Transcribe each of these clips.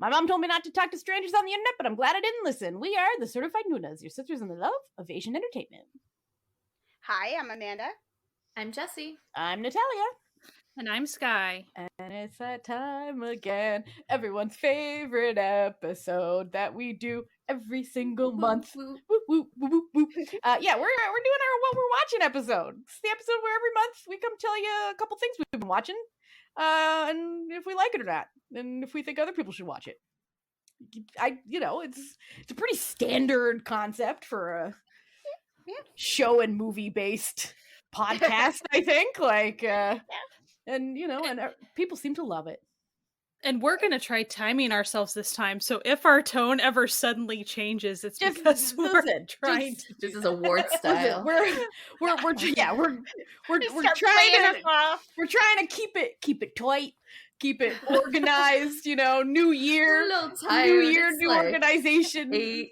My mom told me not to talk to strangers on the internet, but I'm glad I didn't listen. We are the Certified Noonas, your sisters in the love of Asian entertainment. Hi, I'm Amanda. I'm Jessie. I'm Natalia. And I'm Sky. And it's that time again. Everyone's favorite episode that we do every single month. Woo. Woo, woo, woo, woo, woo. Yeah, we're doing our What We're Watching episode. It's the episode where every month we come tell you a couple things we've been watching. And if we like it or not. And if we think other people should watch it. It's a pretty standard concept for a show and movie based podcast, I think. And people seem to love it. And we're going to try timing ourselves this time. So if our tone ever suddenly changes, it's because we're trying to. This is award style. We're trying to keep it tight, keep it organized. New year, new year, new organization. 8.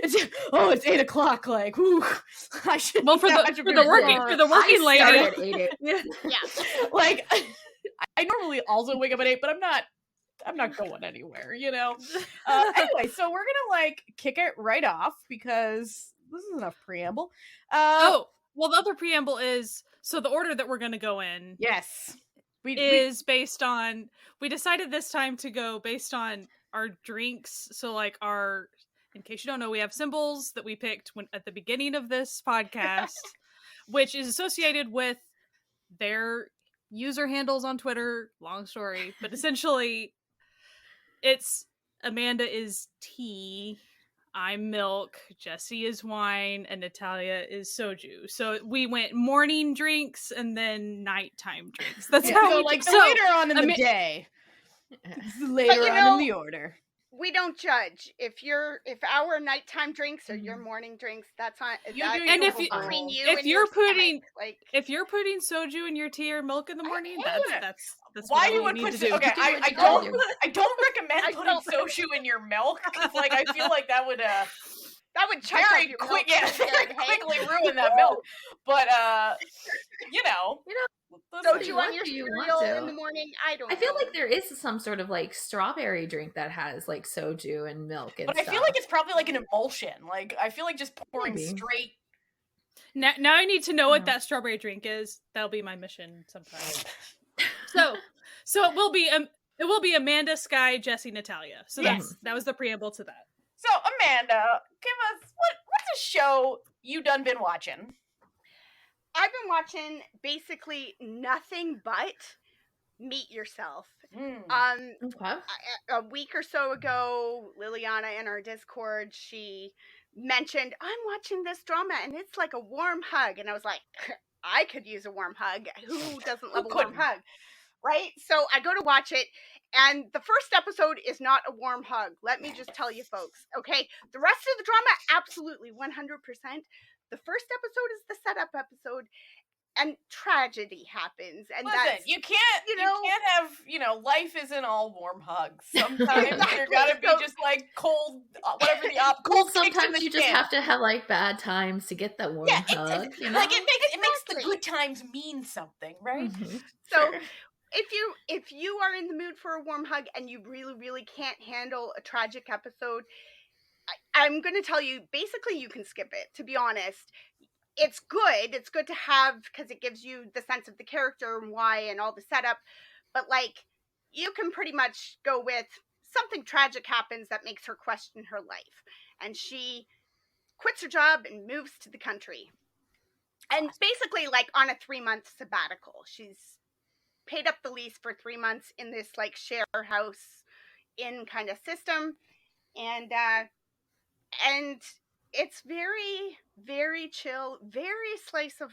It's 8 o'clock. Like, whew, I should. Well, for the working lady. Yeah. Like, I normally also wake up at 8, but I'm not going anywhere, Anyway, so we're gonna kick it right off because this is enough preamble. The other preamble is, so the order that we're gonna go in. Yes. Is based on, we decided this time to go based on our drinks. So in case you don't know, we have symbols that we picked at the beginning of this podcast, which is associated with their user handles on Twitter. Long story, but essentially it's Amanda is tea, I'm milk, Jessie is wine, and Natalia is soju. So we went morning drinks and then nighttime drinks. That's how later on in the day. Later on in the order. We don't judge. If our nighttime drinks or your morning drinks, that's on. And if you're putting soju in your tea or milk in the morning, that's why you would put it. Okay, I don't recommend putting soju in your milk. I feel like that would very quickly ruin that milk. But soju on your cereal in the morning. I feel like there is some sort of strawberry drink that has soju and milk and stuff. I feel like it's probably an emulsion. I feel like just pouring straight. Now I need to know what that strawberry drink is. That'll be my mission sometime. So it will be Amanda, Sky, Jessie, Natalia. So that was the preamble to that. So Amanda, give us what's a show you done been watching? I've been watching basically nothing but Meet Yourself. A week or so ago, Liliana in our Discord, she mentioned, I'm watching this drama and it's like a warm hug. And I was like, I could use a warm hug. Who doesn't love a warm hug? Right? So I go to watch it, and the first episode is not a warm hug. Let me just tell you folks, okay? The rest of the drama, absolutely, 100%. The first episode is the setup episode, and tragedy happens. And listen, you can't have, life isn't all warm hugs. Sometimes there gotta be just cold, whatever the cold. Sometimes you just have to have bad times to get that warm hug. It makes the good times mean something, right? Mm-hmm. So if you are in the mood for a warm hug and you really, really can't handle a tragic episode, I'm going to tell you, basically you can skip it, to be honest. It's good. It's good to have because it gives you the sense of the character and why and all the setup. But you can pretty much go with something tragic happens that makes her question her life. And she quits her job and moves to the country. And basically on a 3-month sabbatical. She's paid up the lease for 3 months in this share house inn kind of system. And it's very, very chill, very slice of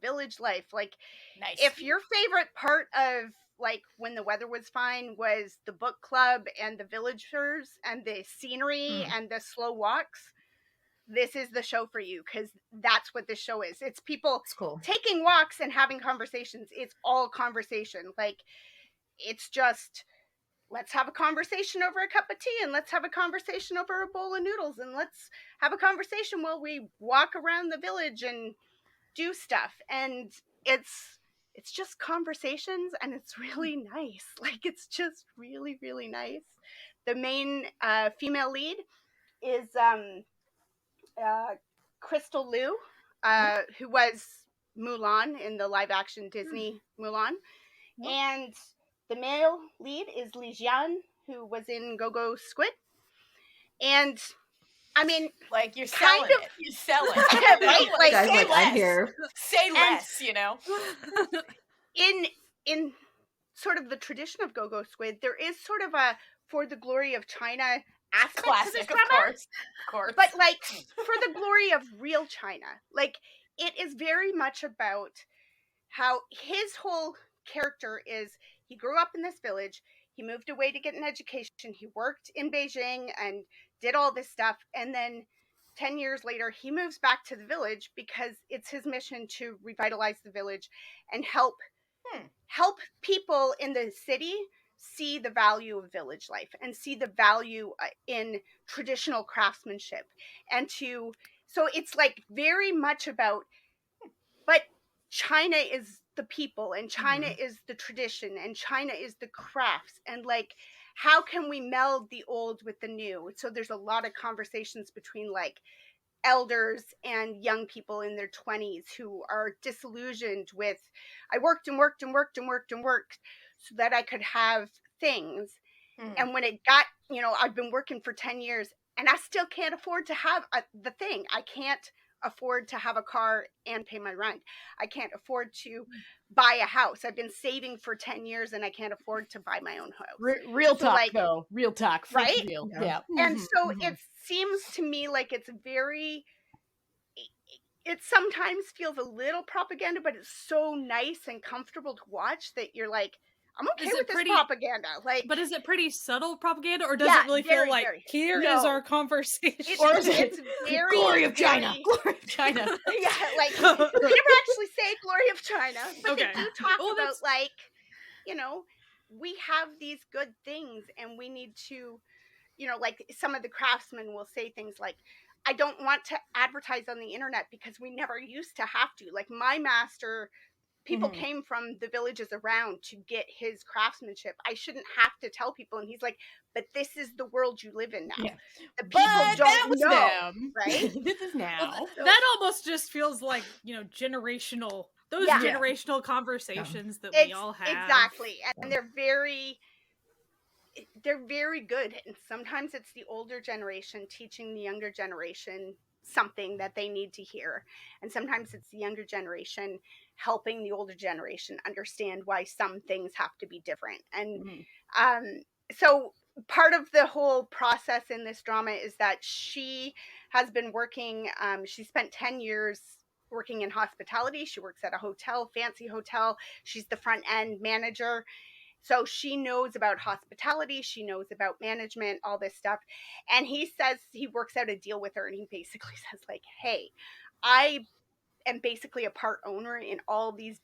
village life. Nice. If your favorite part of when the weather was fine was the book club and the villagers and the scenery and the slow walks, this is the show for you, because that's what this show is. It's people taking walks and having conversations. It's all conversation. It's just, let's have a conversation over a cup of tea, and let's have a conversation over a bowl of noodles, and let's have a conversation while we walk around the village and do stuff. And it's it's just conversations, and it's really nice. Like, it's just really, really nice. The main female lead is Crystal Liu, who was Mulan in the live action Disney Mulan. And the male lead is Li Jian, who was in Go-Go Squid. And I mean, like, you're selling it. You sell it, right? Like, guys, say like, less. I'm here. Say less, you know. In sort of the tradition of Go-Go Squid, there is sort of a For the Glory of China aspect Classic, to this of drama. course. But like, For the Glory of Real China, like, it is very much about how his whole character is. He grew up in this village. He moved away to get an education. He worked in Beijing and did all this stuff. And then 10 years later, he moves back to the village because it's his mission to revitalize the village and help people in the city see the value of village life and see the value in traditional craftsmanship. So it's like very much about, but China is the people, and China is the tradition, and China is the crafts, and like, how can we meld the old with the new? So there's a lot of conversations between like elders and young people in their 20s who are disillusioned with, I worked and worked and worked and worked and worked so that I could have things. And when it got, I've been working for 10 years and I still can't afford to have the thing. I can't afford to have a car and pay my rent. I can't afford to buy a house. I've been saving for 10 years and I can't afford to buy my own house. Real talk, like, though. Real talk. Right? Real. Yeah. And so it seems to me like it sometimes feels a little propaganda, but it's so nice and comfortable to watch that you're like, I'm okay with this propaganda. Like, but is it pretty subtle propaganda, or does it really feel like here is our conversation? It's very Glory of China. Glory of China. Yeah, like, they never actually say Glory of China, but they do talk about like, we have these good things and we need to, like some of the craftsmen will say things like, I don't want to advertise on the internet because we never used to have to. Like, my master, people came from the villages around to get his craftsmanship. I shouldn't have to tell people. And he's like, but this is the world you live in now. Yeah. The people don't know, them. Right? This is now. Well, that almost just feels like, generational, generational conversations that we all have. Exactly. And they're very good. And sometimes it's the older generation teaching the younger generation something that they need to hear. And sometimes it's the younger generation helping the older generation understand why some things have to be different. And so part of the whole process in this drama is that she has been working, she spent 10 years working in hospitality. She works at a hotel, fancy hotel. She's the front end manager. So she knows about hospitality. She knows about management, all this stuff. And he says, he works out a deal with her and he basically says like, hey, I am basically a part owner in all these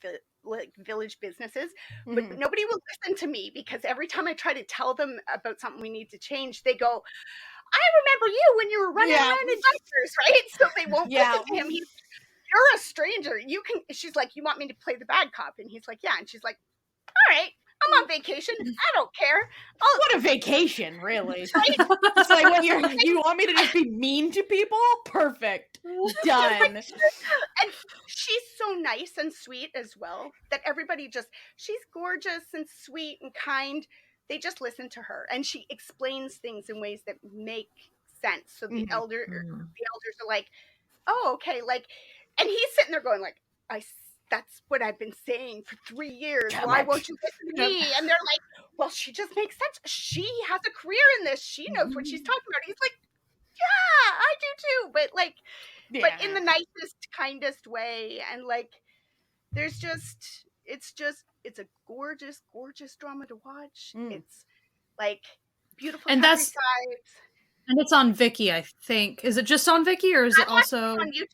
village businesses, but nobody will listen to me because every time I try to tell them about something we need to change, they go, I remember you when you were running around in diapers, right? So they won't listen to him. You're a stranger. She's like, you want me to play the bad cop? And he's like, yeah. And she's like, all right. I'm on vacation. I don't care. What a vacation, really. Right? It's like, when you want me to just be mean to people? Perfect. Done. And she's so nice and sweet as well that everybody she's gorgeous and sweet and kind. They just listen to her. And she explains things in ways that make sense. So the elders are like, oh, okay. Like, and he's sitting there going like, that's what I've been saying for 3 years. Why won't you listen to me? And they're like, well, she just makes sense. She has a career in this. She knows what she's talking about. He's like, yeah, I do too. But like, but in the nicest, kindest way. And like, it's a gorgeous, gorgeous drama to watch. It's like beautiful countryside. And it's on Viki, I think. Is it just on Viki or is it also on YouTube?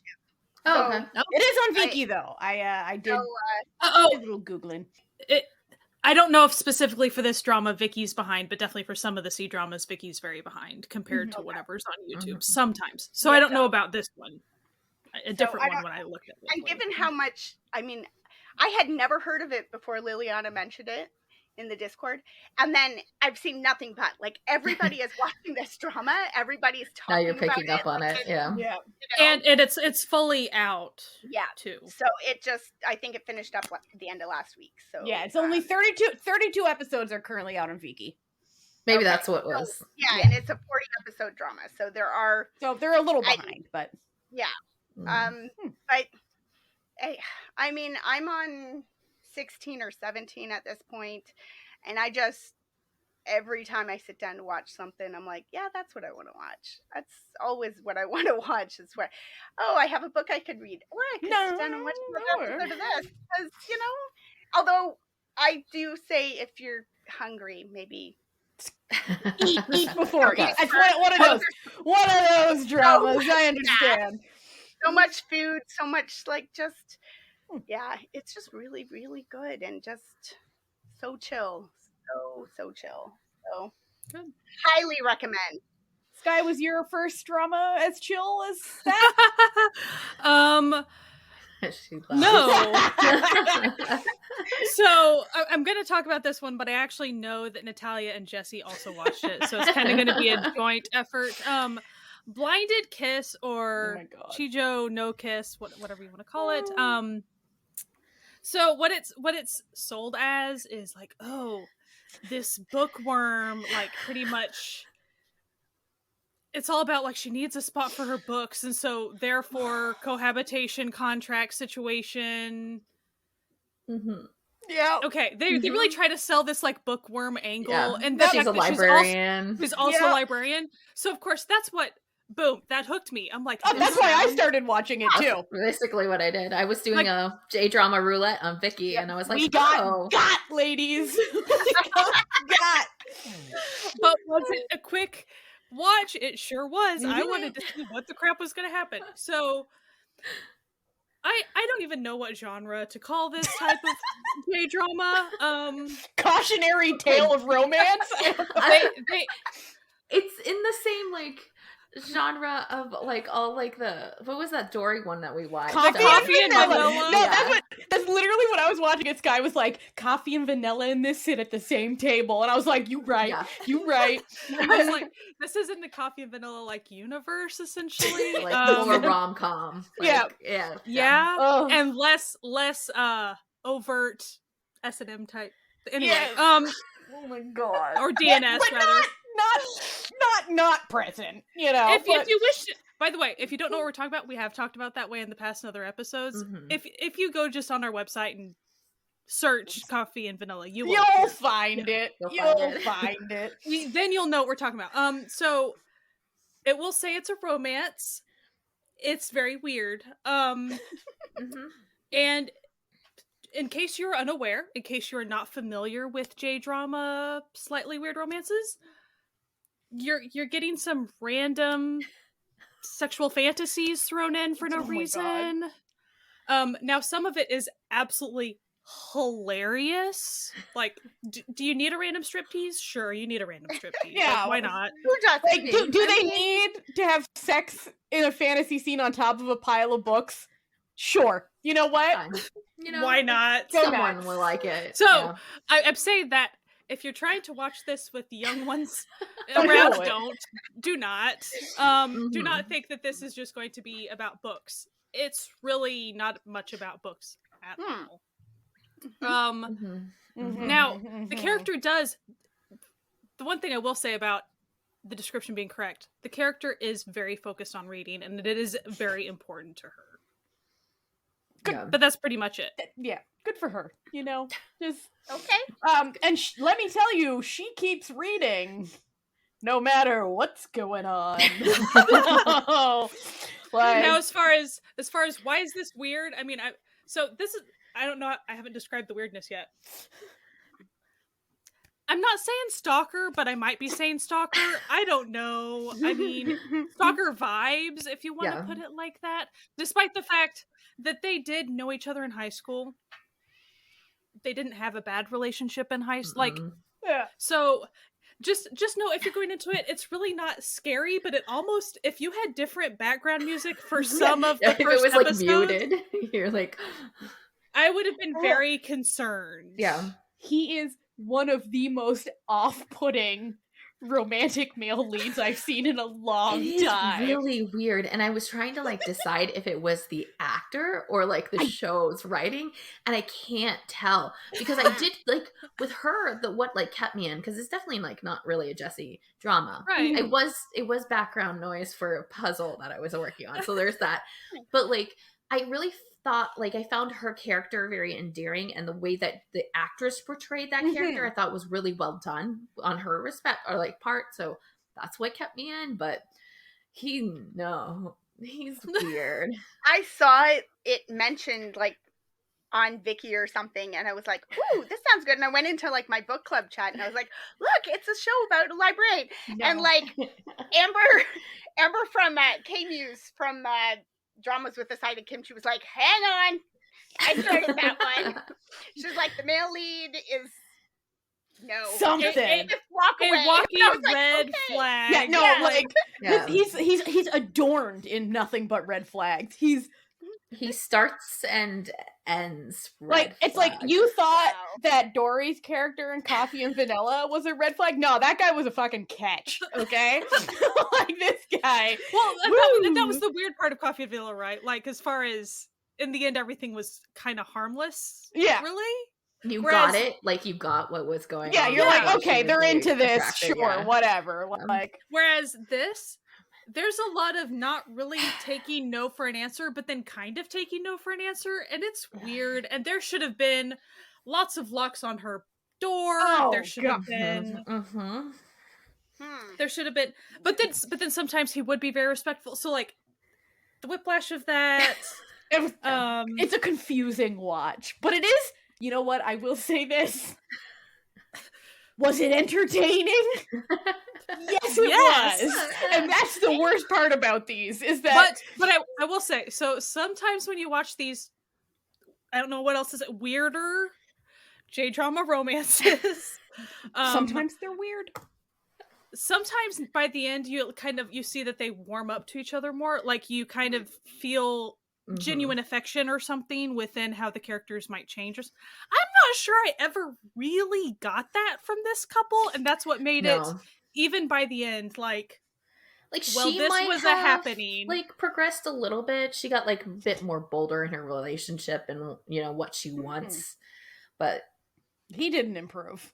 Oh, okay. It is on Viki, though. I did a little Googling. I don't know if specifically for this drama Viki's behind, but definitely for some of the C dramas, Viki's very behind compared to whatever's on YouTube sometimes. So I don't know about this one. A different one when I looked at it. And given how much, I mean, I had never heard of it before Liliana mentioned it in the Discord, and then I've seen nothing but like everybody is watching this drama. Everybody's talking. Now you're picking about up on it, yeah. Yeah, and it's fully out. Yeah, too. So it just, I think it finished up at the end of last week. So yeah, it's only 32 episodes are currently out on Viki. Maybe that's what it was. So, yeah, and it's a 40 episode drama, so they're a little behind, but yeah. But I mean, I'm on 16 or 17 at this point, and I just, every time I sit down to watch something, I'm like, yeah, that's what I want to watch. That's always what I want to watch. Is where, oh, I have a book I could read, or I could sit down and watch another episode of this. Because, you know, although I do say if you're hungry, maybe eat before. It's one of those dramas. I understand. So much food, so much like just, yeah, it's just really, really good and just so chill. So chill. So good. Highly recommend. Sky, was your first drama as chill as that? No. So I'm going to talk about this one, but I actually know that Natalia and Jesse also watched it, so it's kind of going to be a joint effort. Blinded Kiss, or Chijo no Kiss, whatever you want to call it. So what it's sold as is like, oh, this bookworm, like pretty much it's all about like she needs a spot for her books, and so therefore cohabitation contract situation. Yeah. Okay. They really try to sell this like bookworm angle, and she's a librarian. She's also a librarian. So of course that's what. Boom! That hooked me. I'm like, that's why I started watching it too. That's basically what I did. I was doing a J-drama roulette on Viki, and I was like, "We got, ladies, got." But was it a quick watch? It sure was. I wanted to see what the crap was going to happen. So, I don't even know what genre to call this type of J-drama. Cautionary tale of romance. It's in the same like genre of like all like what was that Dory one that we watched? Coffee and vanilla. No, that's literally what I was watching. This guy was like, coffee and vanilla and this sit at the same table, and I was like, you right. I was like, this is in the coffee and vanilla like universe essentially, like more rom-com. Like, yeah. And less overt S&M type. Anyway, oh my god, or DNS but rather. Not present, you know. If you wish, by the way, if you don't know what we're talking about, we have talked about that way in the past in other episodes. If you go just on our website and search coffee and vanilla, you'll find it. You'll find it. Then you'll know what we're talking about. So it will say it's a romance. It's very weird. And in case you're unaware, in case you're not familiar with J-drama, slightly weird romances, you're getting some random sexual fantasies thrown in for no reason. Now some of it is absolutely hilarious. Like, do you need a random striptease? Sure, you need a random striptease. Yeah, like, why not? Like, do they need to have sex in a fantasy scene on top of a pile of books? Sure. You know what? Fine. You know, why not? Someone will like it. So I'm saying that if you're trying to watch this with the young ones around, do not think that this is just going to be about books. It's really not much about books at all. Now the character does. The one thing I will say about the description being correct, the character is very focused on reading, and it is very important to her. Good. But that's pretty much it. Yeah, good for her. You know, just okay. And let me tell you, she keeps reading, no matter what's going on. Now, as far as why is this weird? I mean, I don't know. I haven't described the weirdness yet. I'm not saying stalker, but I might be saying stalker. I don't know. I mean, stalker vibes, if you want to put it like that. Despite the fact that they did know each other in high school. They didn't have a bad relationship in high school. Like, so just know if you're going into it, it's really not scary, but it almost, if you had different background music for some of the first if it was episodes, like muted, you're like... I would have been very concerned. Yeah. He is one of the most off-putting romantic male leads I've seen in a long time. It is really weird. And I was trying to like decide if it was the actor or like the show's writing, and I can't tell because I did like with her what like kept me in, because it's definitely like not really a Jessie drama. Right. It was background noise for a puzzle that I was working on. So there's that. But like I really thought like I found her character very endearing, and the way that the actress portrayed that character I thought was really well done on her respect or like part. So that's what kept me in. But he's weird. I saw it mentioned like on Viki or something, and I was like, ooh, this sounds good. And I went into like my book club chat and I was like, look, it's a show about a librarian. And like Amber from K-Muse from Dramas with the Side of Kim, she was like, hang on, I started that one. She was like, the male lead is something. Just walk away. A walking like, red okay. flag. Yeah, no, Yeah. like Yeah. he's adorned in nothing but red flags. He starts and ends Like, it's like, flag. you thought Wow. that Dory's character in Coffee and Vanilla was a red flag? No, that guy was a fucking catch, okay? Like, this guy. Well, that was the weird part of Coffee and Vanilla, right? Like, as far as, in the end, everything was kind of harmless. Yeah. Really? You Whereas- got it, like you got what was going Yeah, on. you're Yeah. like, okay, they're into this, Attracted, sure, yeah. whatever. Like, Whereas this, there's a lot of not really taking no for an answer, but then kind of taking no for an answer, and it's weird. And there should have been lots of locks on her door. Oh, there should have been. Mm-hmm. There should have been. But then sometimes he would be very respectful. So like, the whiplash of that. it was, it's a confusing watch, but it is, you know what, I will say this. Was it entertaining? Yes, it was. And that's the worst part about these, is that... But I will say, so sometimes when you watch these, I don't know what else is it, weirder J-drama romances. sometimes they're weird. Sometimes by the end you see that they warm up to each other more. Like you kind of feel genuine affection or something within how the characters might change. I'm not sure I ever really got that from this couple, and that's what made it, even by the end, like well, she this might was have, a happening. Like progressed a little bit. She got like a bit more bolder in her relationship and what she wants. But he didn't improve.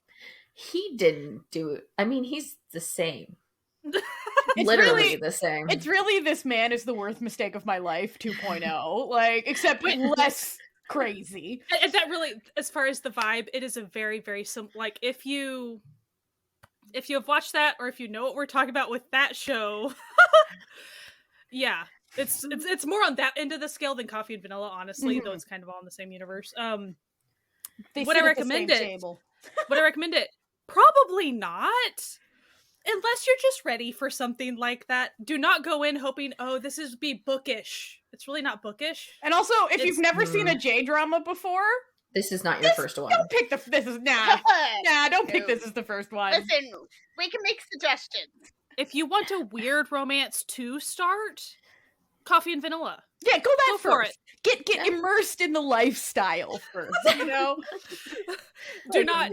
He didn't do it. I mean, he's the same. It's Literally really the same. It's really This Man Is the Worst Mistake of My Life 2.0. Like, except less crazy. And that really, as far as the vibe, it is a very, very simple. Like, if you have watched that, or if you know what we're talking about with that show, yeah, it's more on that end of the scale than Coffee and Vanilla, honestly. Though it's kind of all in the same universe. They would sit I at the recommend same it? table. Would I recommend it? Probably not. Unless you're just ready for something like that. Do not go in hoping, oh, this is be bookish. It's really not bookish. And also, if you've never seen a J-drama before, this is not your first one. don't pick this is don't pick this as the first one. Listen, we can make suggestions. If you want a weird romance to start, Coffee and Vanilla. Yeah, go Go for first. Get immersed in the lifestyle first, you know? Do not...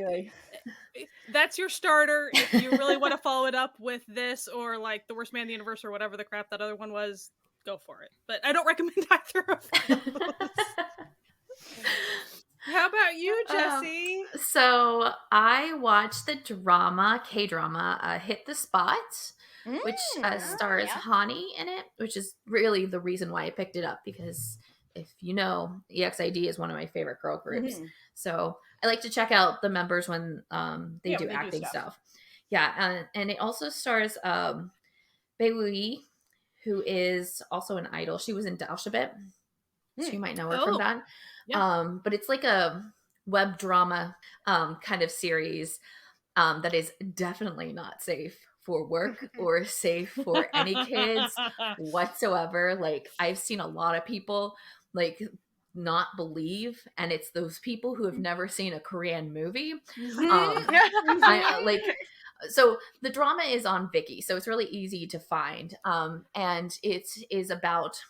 That's your starter. If you really want to follow it up with this, or like The Worst Man in the Universe, or whatever the crap that other one was, go for it. But I don't recommend either of those. How about you, Jessie? So I watched the K-drama, Hit the Spot, which stars Hani in it, which is really the reason why I picked it up, because if you know, EXID is one of my favorite girl groups. So I like to check out the members when they do acting stuff. Yeah, and it also stars Baewoo, who is also an idol. She was in Dalshabit. So you might know her from that. Yeah. But it's like a web drama kind of series that is definitely not safe for work or safe for any kids whatsoever. Like, I've seen a lot of people like not believe, and it's those people who have never seen a Korean movie. So the drama is on Viki, so it's really easy to find. And it is about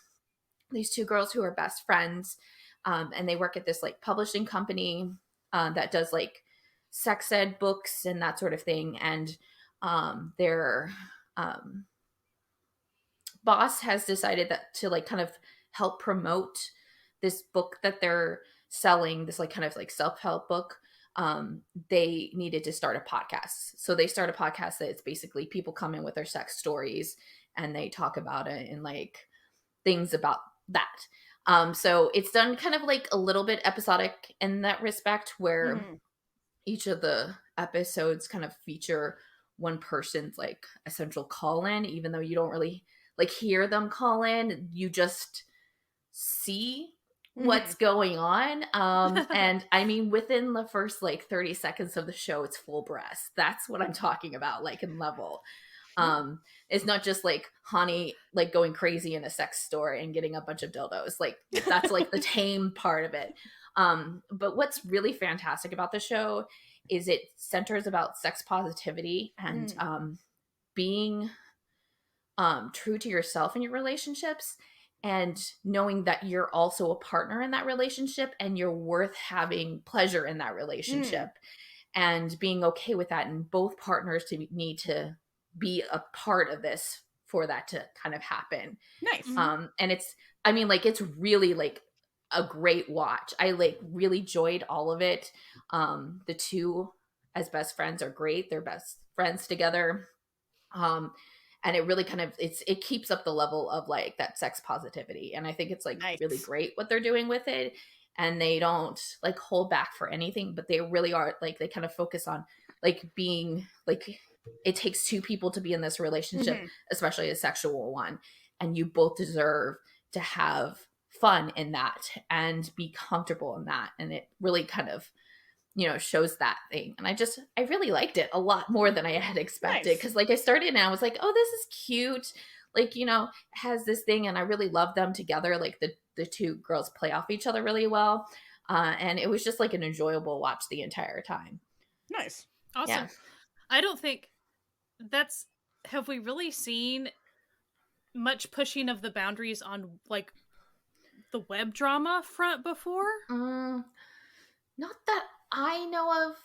these two girls who are best friends. and they work at this like publishing company that does like sex ed books and that sort of thing. And their boss has decided that to like kind of help promote this book that they're selling, this like kind of like self-help book. They needed to start a podcast. So they start a podcast that it's basically people come in with their sex stories and they talk about it and like things about that. So it's done kind of like a little bit episodic in that respect, where each of the episodes kind of feature one person's like essential call in, even though you don't really like hear them call in, you just see what's going on. And I mean, within the first like 30 seconds of the show, it's full breast. That's what I'm talking about, like in level. It's not just like Hani like going crazy in a sex store and getting a bunch of dildos. Like that's like the tame part of it. But what's really fantastic about the show is it centers about sex positivity and being true to yourself in your relationships, and knowing that you're also a partner in that relationship and you're worth having pleasure in that relationship, and being okay with that, and both partners to need to be a part of this for that to kind of happen. Nice. And it's, I mean, like, it's really like a great watch. I like really enjoyed all of it. The two as best friends are great. They're best friends together. And it really kind of, it keeps up the level of like that sex positivity. And I think it's like really great what they're doing with it. And they don't like hold back for anything, but they really are like, they kind of focus on like being like, it takes two people to be in this relationship, especially a sexual one. And you both deserve to have fun in that and be comfortable in that. And it really kind of, you know, shows that thing. And I really liked it a lot more than I had expected. Cause like I started and I was like, oh, this is cute. Like, you know, has this thing. And I really love them together. Like the two girls play off each other really well. And it was just like an enjoyable watch the entire time. Nice. Awesome. Yeah. I don't think have we really seen much pushing of the boundaries on like the web drama front before? Not that I know of,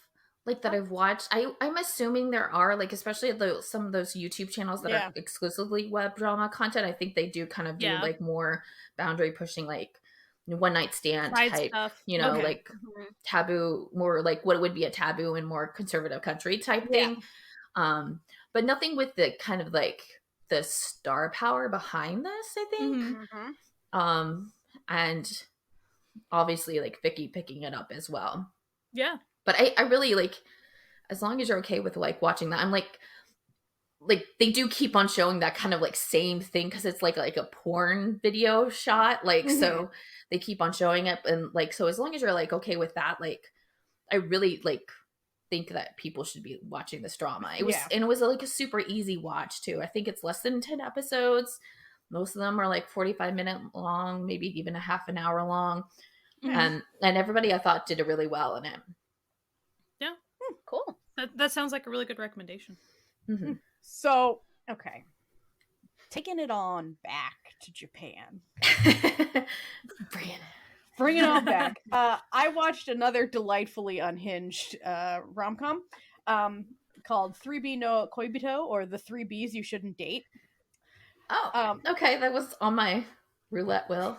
like that I've watched. I'm assuming there are, like, especially some of those YouTube channels that are exclusively web drama content. I think they do kind of do like more boundary pushing, like one night stand type stuff. You know, like taboo, more like what would be a taboo in more conservative country type thing. But nothing with the kind of like the star power behind this, I think. And obviously like Vicky picking it up as well. Yeah. But I really like, as long as you're okay with like watching that, I'm like they do keep on showing that kind of like same thing, because it's like a porn video shot, like so they keep on showing it, and like, so as long as you're like okay with that, like I really like think that people should be watching this drama. It was and it was like a super easy watch too. I think it's less than 10 episodes. Most of them are like 45-minute long, maybe even a half an hour long. And everybody I thought did it really well in it. Yeah. Cool. That sounds like a really good recommendation. So, okay. Taking it on back to Japan. Bring it on back. I watched another delightfully unhinged rom-com called 3B no Koibito, or The 3 Bs You Shouldn't Date. Oh, okay. That was on my roulette wheel.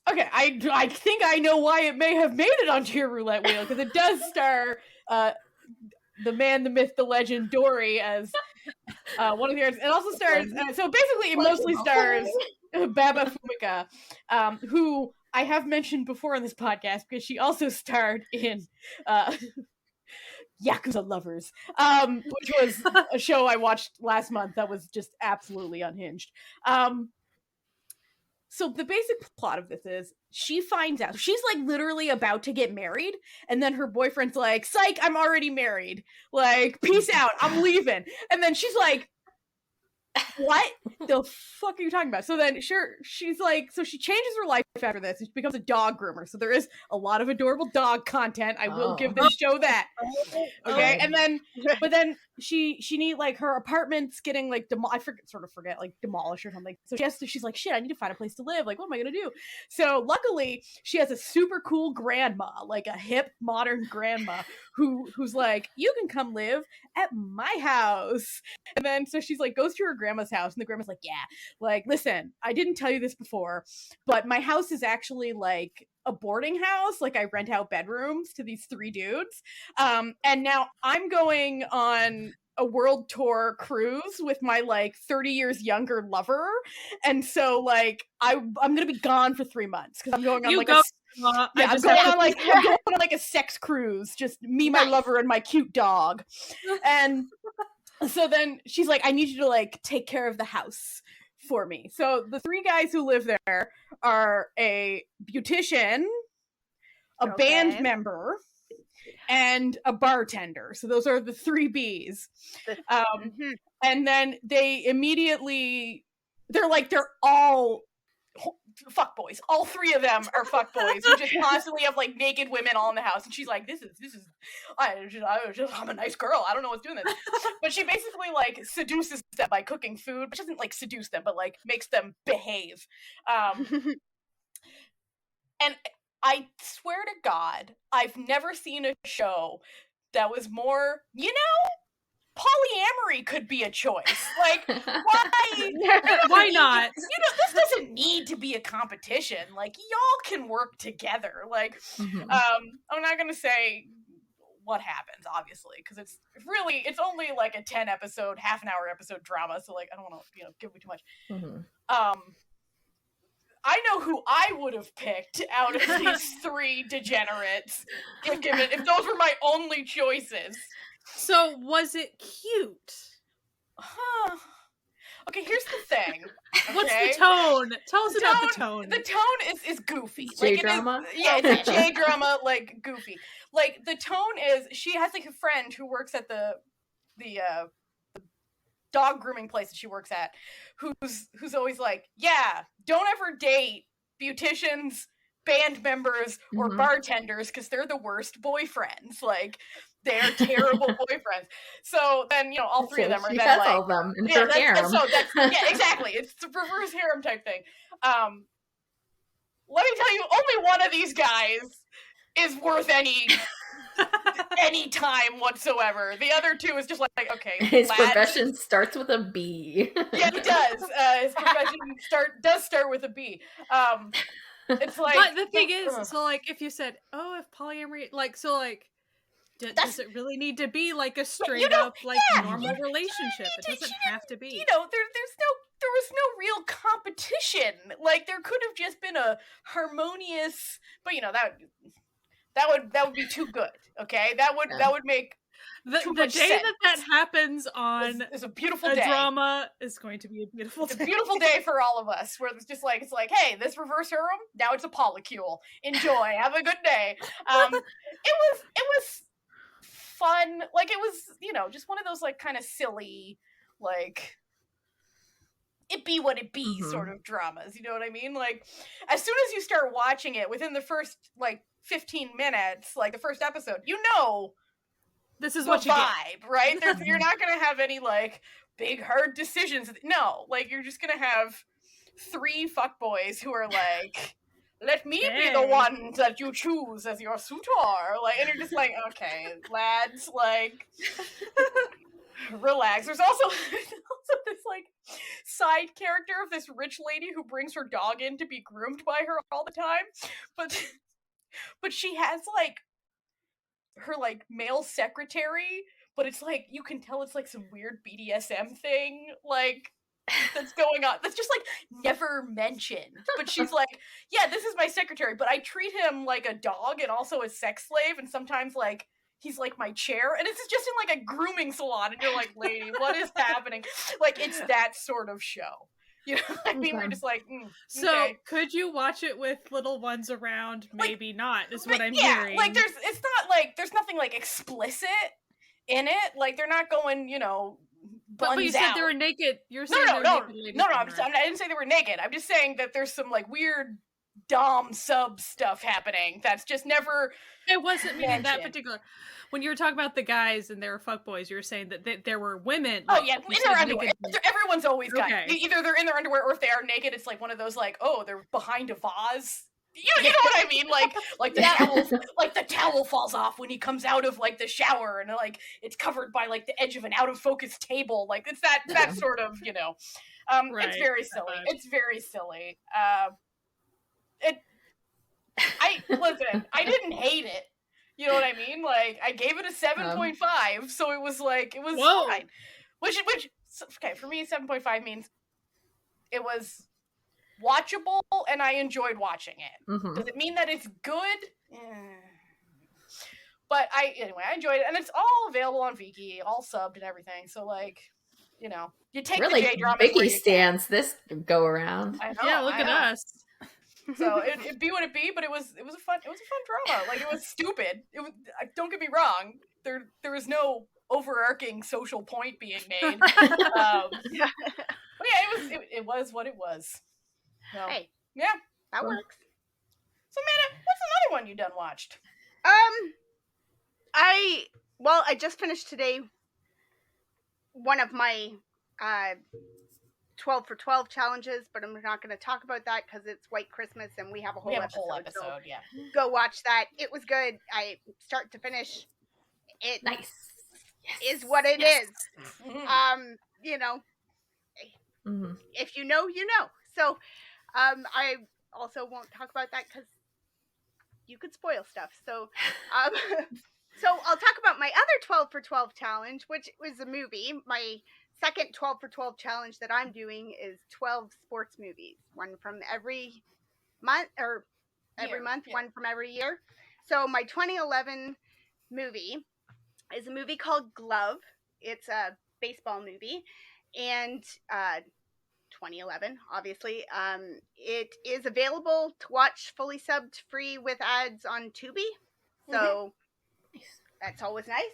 Okay, I think I know why it may have made it onto your roulette wheel, because it does star the man, the myth, the legend, Dory as one of the artists. It also stars, so basically it mostly stars Baba Fumika, who I have mentioned before on this podcast because she also starred in Yakuza Lovers, which was a show I watched last month that was just absolutely unhinged. So the basic plot of this is she finds out she's like literally about to get married, and then her boyfriend's like, psych, I'm already married. Like, peace out, I'm leaving. And then she's like, what the fuck are you talking about? So then she's like, so she changes her life after this. She becomes a dog groomer. So there is a lot of adorable dog content. I will give this show that. Okay. And then, but then she need like her apartment's getting like forget like demolished or something. So she's like, shit, I need to find a place to live. Like, what am I gonna do? So luckily she has a super cool grandma, like a hip modern grandma who's like, you can come live at my house. And then so she's like goes to her grandma's house, and the grandma's like, yeah, like, listen, I didn't tell you this before, but my house is actually like a boarding house. Like, I rent out bedrooms to these 3 dudes. And now I'm going on a world tour cruise with my like 30 years younger lover, and so like I'm gonna be gone for 3 months because I'm going on I'm going on like a sex cruise, just me, my lover, and my cute dog. And so then she's like, I need you to like take care of the house for me. So the 3 guys who live there are a beautician, a band member, and a bartender. So those are the 3 Bs. And then they immediately, they're all fuckboys. All 3 of them are fuckboys who just constantly have like naked women all in the house. And she's like, this is I'm a nice girl. I don't know what's doing this. But she basically like seduces them by cooking food, but she doesn't like seduce them, but like makes them behave. And I swear to God, I've never seen a show that was more, polyamory could be a choice. Like, why not? This doesn't need to be a competition. Like, y'all can work together. Like, I'm not gonna say what happens, obviously, because it's only like a 10 episode, half an hour episode drama. So like, I don't want to, give me too much. I know who I would have picked out of these 3 degenerates if those were my only choices. So, was it cute? Okay, here's the thing. Okay? What's the tone? Tell us about the tone. The tone is goofy. J-drama? It's a J-drama, like, goofy. Like, the tone is, she has, like, a friend who works at the dog grooming place that she works at, who's always like, yeah, don't ever date beauticians, band members, or bartenders, because they're the worst boyfriends. Like, they're terrible boyfriends. So then, all 3 of them are then like, all of them in her harem. Exactly. It's the reverse harem type thing. Let me tell you, only one of these guys is worth any time whatsoever. The other 2 is just like, okay, his profession starts with a B. Yeah, it does. His profession does start with a B. It's like, but the thing is, so like, if you said, if polyamory, like, so like, does it really need to be like a straight up like normal relationship? It doesn't have to be. There was no real competition. Like, there could have just been a harmonious, but that would be too good. Okay, that would make the day sense. that happens on is a beautiful day. Drama is going to be a beautiful day. It's a beautiful day for all of us, where it's just like, hey, this reverse harem, now it's a polycule. Enjoy, have a good day. It was fun. Like, it was, just one of those like kind of silly, like, it be what it be sort of dramas. You know what I mean? Like, as soon as you start watching it, within the first like 15 minutes, like the first episode, this is what you vibe, get. Right? You're not gonna have any like big hard decisions. No, like, you're just gonna have 3 fuckboys who are like, let me be the one that you choose as your suitor. Like, and you're just like, okay, lads, like, relax. There's also this like side character of this rich lady who brings her dog in to be groomed by her all the time, but she has like her like male secretary, but it's like, you can tell it's like some weird BDSM thing like that's going on that's just like never mentioned. But she's like, yeah, this is my secretary, but I treat him like a dog and also a sex slave, and sometimes like he's like my chair, and it's just in like a grooming salon, and you're like, lady, what is happening? Like, it's that sort of show. You know what I mean? We're just like, so okay. Could you watch it with little ones around? Maybe not, is what I'm hearing. Like, there's nothing like explicit in it. Like, they're not going, but you said they were naked. You're saying no. I didn't say they were naked. I'm just saying that there's some like weird dom sub stuff happening. That's just never. It wasn't meaning that particular. When you were talking about the guys and they were fuckboys, you were saying that there were women. Oh yeah, in their underwear. Everyone's always got either they're in their underwear or if they are naked. It's like one of those like, oh, they're behind a vase. You know what I mean? Like the towel falls off when he comes out of like the shower, and like it's covered by like the edge of an out of focus table. Like it's that sort of, you know. It's very silly. It's very silly. Listen, I didn't hate it. You know what I mean? Like, I gave it a 7.5, so it was fine. Which, okay, for me, 7.5 means it was watchable, and I enjoyed watching it. Mm-hmm. Does it mean that it's good? But anyway, I enjoyed it, and it's all available on Viki, all subbed and everything, so, like, you know, you take the J-drama. Viki stands this go around. I know, yeah, look at us. So it'd be what it be, but it was a fun drama. Like, it was stupid. It was, don't get me wrong. There was no overarching social point being made. But yeah, it was what it was. So, hey, yeah, that works. So, Amanda, what's another one you done watched? I just finished today one of my 12 for 12 challenges, but I'm not going to talk about that because it's White Christmas and we have a whole episode. So yeah. Go watch that. It was good. I start to finish. It nice. Is what it is. Mm-hmm. You know, if you know, you know. So, I also won't talk about that because you could spoil stuff. So, so I'll talk about my other 12 for 12 challenge, which was a movie. My second 12 for 12 challenge that I'm doing is 12 sports movies, one from every month or every month, one from every year. So my 2011 movie is a movie called Glove. It's a baseball movie, and 2011, obviously. It is available to watch fully subbed free with ads on Tubi. So that's always nice.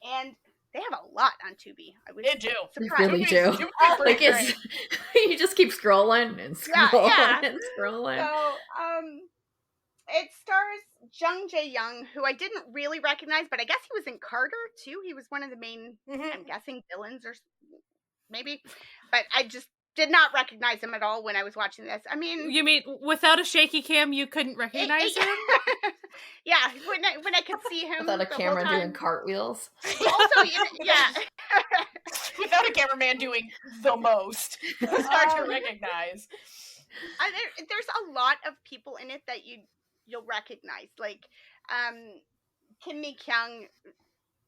And they have a lot on Tubi. They do. They really do. Like you just keep scrolling and scrolling and scrolling. So, it stars Jung Jae-young, who I didn't really recognize, but I guess he was in Carter too. He was one of the main, I'm guessing, villains or maybe. But I just did not recognize him at all when I was watching this. I mean, you mean without a shaky cam, you couldn't recognize him? Yeah, when I could see him without a camera doing cartwheels. Also, yeah, without a cameraman doing the most, it's hard to recognize. There's a lot of people in it that you'll recognize. Like, Kim Mi-kyung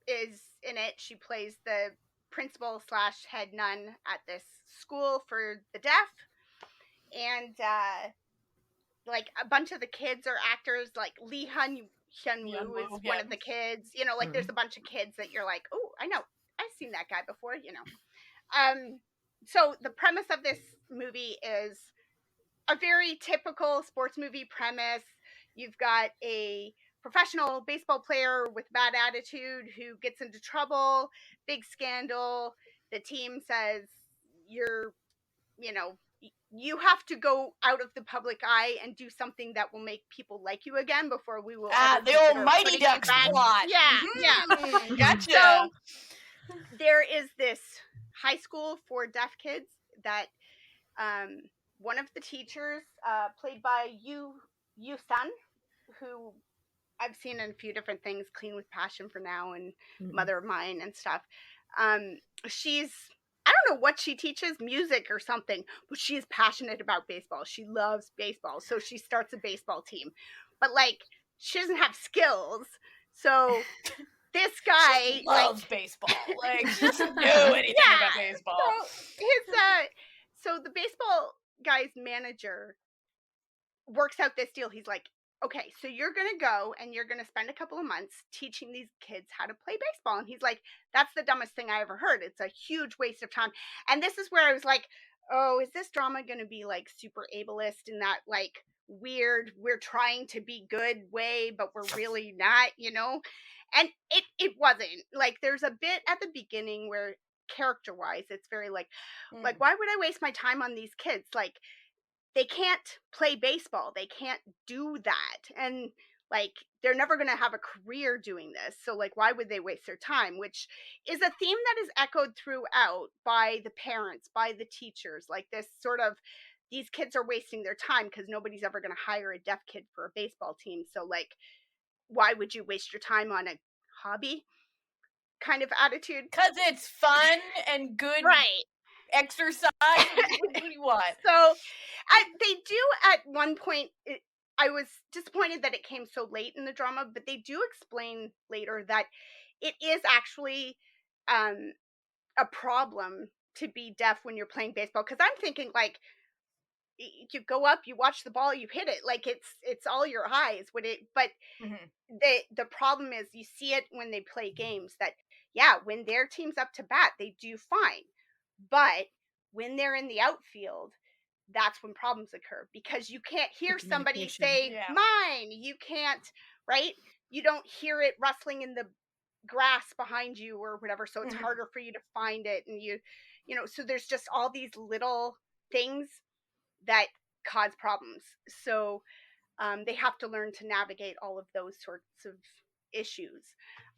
is in it. She plays the principal / head nun at this school for the deaf, and like a bunch of the kids are actors. Like Lee Hyun-woo is one of the kids. You know, like there's a bunch of kids that you're like, oh, I know, I've seen that guy before. You know, so the premise of this movie is a very typical sports movie premise. You've got a professional baseball player with bad attitude who gets into trouble, big scandal. The team says you have to go out of the public eye and do something that will make people like you again before we will. The old Mighty Ducks plot. Yeah. Gotcha. So there is this high school for deaf kids that one of the teachers, played by Yu Sun, who I've seen in a few different things, Clean with Passion for Now and Mother of Mine and stuff. She's, I don't know what she teaches, music or something, but she's passionate about baseball. She loves baseball. So she starts a baseball team. But like, she doesn't have skills. So this guy loves baseball. Like, she doesn't know anything about baseball. So the baseball guy's manager works out this deal. He's like, okay, so you're going to go and you're going to spend a couple of months teaching these kids how to play baseball. And he's like, that's the dumbest thing I ever heard. It's a huge waste of time. And this is where I was like, oh, is this drama going to be like super ableist in that like weird, we're trying to be good way, but we're really not, you know? And it wasn't. Like, there's a bit at the beginning where character-wise, it's very like, why would I waste my time on these kids? Like, they can't play baseball. They can't do that. And like, they're never going to have a career doing this. So like, why would they waste their time? Which is a theme that is echoed throughout by the parents, by the teachers, like this sort of, these kids are wasting their time because nobody's ever going to hire a deaf kid for a baseball team. So like, why would you waste your time on a hobby kind of attitude? Because it's fun and good, right? Exercise. What do you want? So they do at one point, I was disappointed that it came so late in the drama, but they do explain later that it is actually a problem to be deaf when you're playing baseball. Because I'm thinking, like, you go up, you watch the ball, you hit it, like it's all your eyes. But the problem is, you see it when they play games that, yeah, when their team's up to bat, they do fine. But when they're in the outfield, that's when problems occur, because you can't hear somebody say mine. You can't, right? You don't hear it rustling in the grass behind you or whatever, so it's harder for you to find it. And you know, so there's just all these little things that cause problems. So they have to learn to navigate all of those sorts of issues.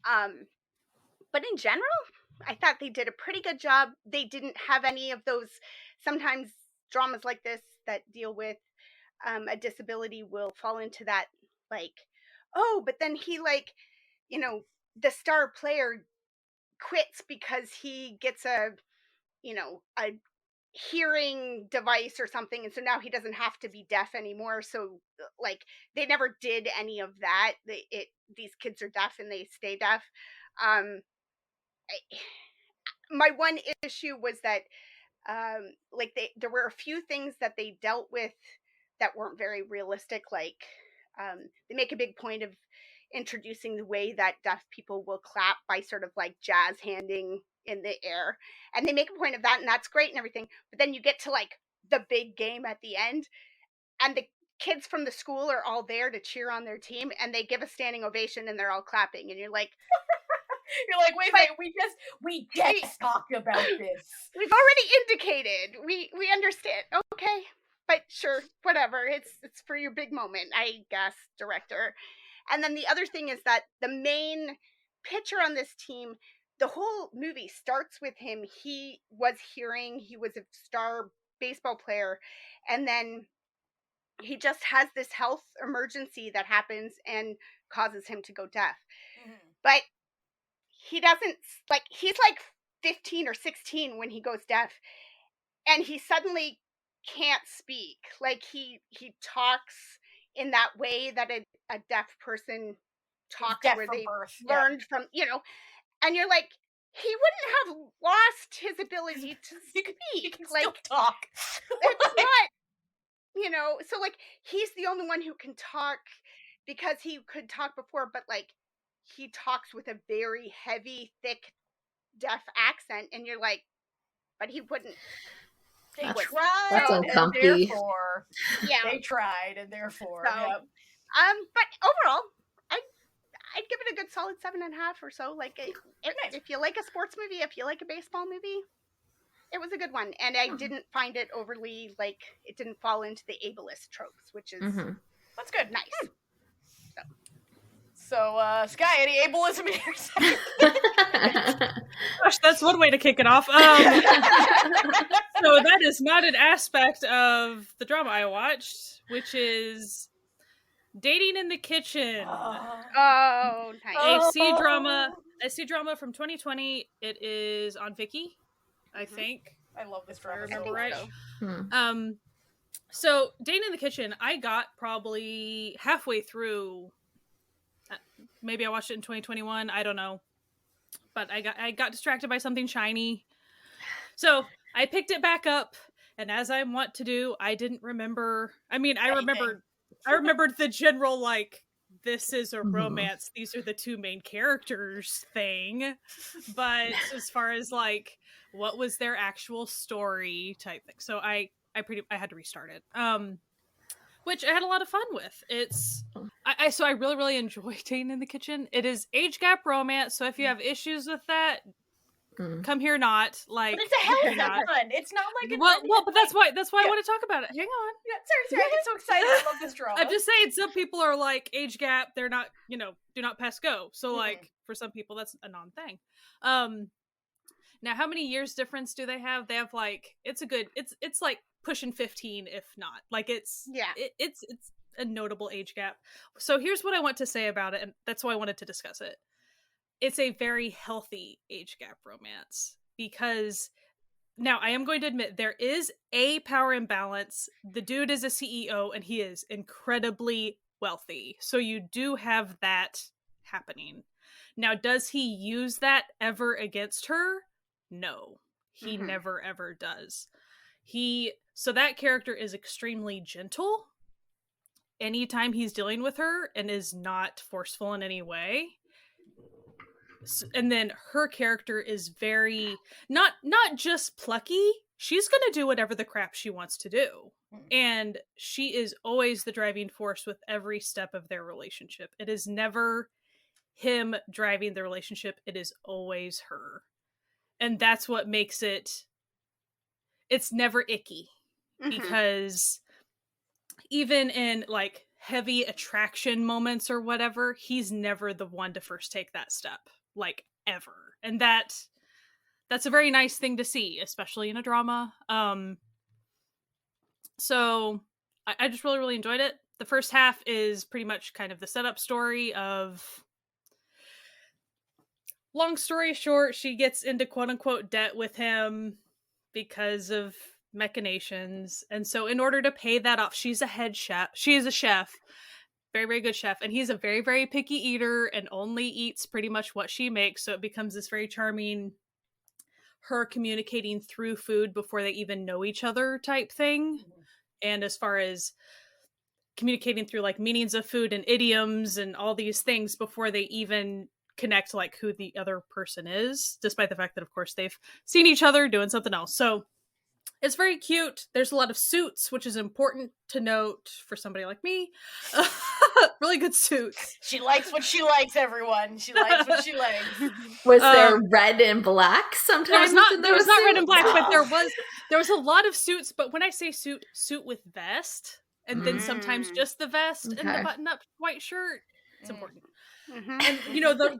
But in general, I thought they did a pretty good job. They didn't have any of those, sometimes dramas like this that deal with a disability will fall into that, like, oh, but then he, like, you know, the star player quits because he gets a hearing device or something, and so now he doesn't have to be deaf anymore. So like, they never did any of that. These kids are deaf and they stay deaf. My one issue was that like, there were a few things that they dealt with that weren't very realistic. Like, they make a big point of introducing the way that deaf people will clap by sort of like jazz handing in the air, and they make a point of that, and that's great and everything. But then you get to like the big game at the end, and the kids from the school are all there to cheer on their team, and they give a standing ovation and they're all clapping, and you're like, wait, we just talked about this. We've already indicated. We understand. Okay. But sure, whatever. It's for your big moment, I guess, director. And then the other thing is that the main pitcher on this team, the whole movie starts with him. He was hearing, he was a star baseball player, and then he just has this health emergency that happens and causes him to go deaf. But he doesn't, like, he's like 15 or 16 when he goes deaf, and he suddenly can't speak. Like, he talks in that way that a deaf person talks, where they learned from, and you're like, he wouldn't have lost his ability to speak. He can still talk. It's not, so like, he's the only one who can talk, because he could talk before, but like, he talks with a very heavy, thick, deaf accent, and you're like, but he wouldn't. They tried, and therefore, they tried, and therefore, But overall, I'd give it a good solid 7.5 or so. Like, if you like a sports movie, if you like a baseball movie, it was a good one, and I didn't find it overly, like, it didn't fall into the ableist tropes, which is that's good, nice. So, Sky, any ableism in here? Gosh, that's one way to kick it off. So that is not an aspect of the drama I watched, which is Dating in the Kitchen. Oh, nice. A C drama from 2020. It is on Viki, I think. I love this drama. I remember right. So Dating in the Kitchen, I got probably halfway through. Maybe I watched it in 2021. I don't know, but I got distracted by something shiny, so I picked it back up. And as I want to do, I didn't remember. I mean, I remembered the general, like, this is a romance. These are the two main characters thing. But as far as like what was their actual story type thing, so I had to restart it. Which I had a lot of fun with. So I really, really enjoy Dating in the Kitchen. It is age gap romance, so if you have issues with that, come here, not like. But it's a healthy one. It's not like well, but that's why I want to talk about it. Hang on. Yeah, sorry. I get so excited. I love this drama. I'm just saying, some people are like age gap. They're not, do not pass go. So like for some people, that's a non-thing. Now, how many years difference do they have? They have like it's like pushing 15, if not. Like it's a notable age gap. So here's what I want to say about it, and that's why I wanted to discuss it. It's a very healthy age gap romance, because now I am going to admit there is a power imbalance. The dude is a CEO and he is incredibly wealthy. So you do have that happening. Now, does he use that ever against her? No, he never ever does. So that character is extremely gentle anytime he's dealing with her and is not forceful in any way. And then her character is very not just plucky. She's gonna do whatever the crap she wants to do, and she is always the driving force with every step of their relationship. It is never him driving the relationship, it is always her, and that's what makes it's never icky, because even in like heavy attraction moments or whatever, he's never the one to first take that step, like ever. And that's a very nice thing to see, especially in a drama. So I just really, really enjoyed it. The first half is pretty much kind of the setup story of, long story short, she gets into quote unquote debt with him because of machinations. And so in order to pay that off, she's a head chef. She is a chef. Very, very good chef. And he's a very, very picky eater and only eats pretty much what she makes. So it becomes this very charming, her communicating through food before they even know each other type thing. And as far as communicating through like meanings of food and idioms and all these things before they even connect like who the other person is, despite the fact that of course they've seen each other doing something else. So it's very cute. There's a lot of suits, which is important to note for somebody like me. Really good suits. She likes what she likes, everyone. She likes what she likes. Was there red and black sometimes? There was not red and black, but there was a lot of suits. But when I say suit with vest, and then sometimes just the vest and the button-up white shirt, it's important. And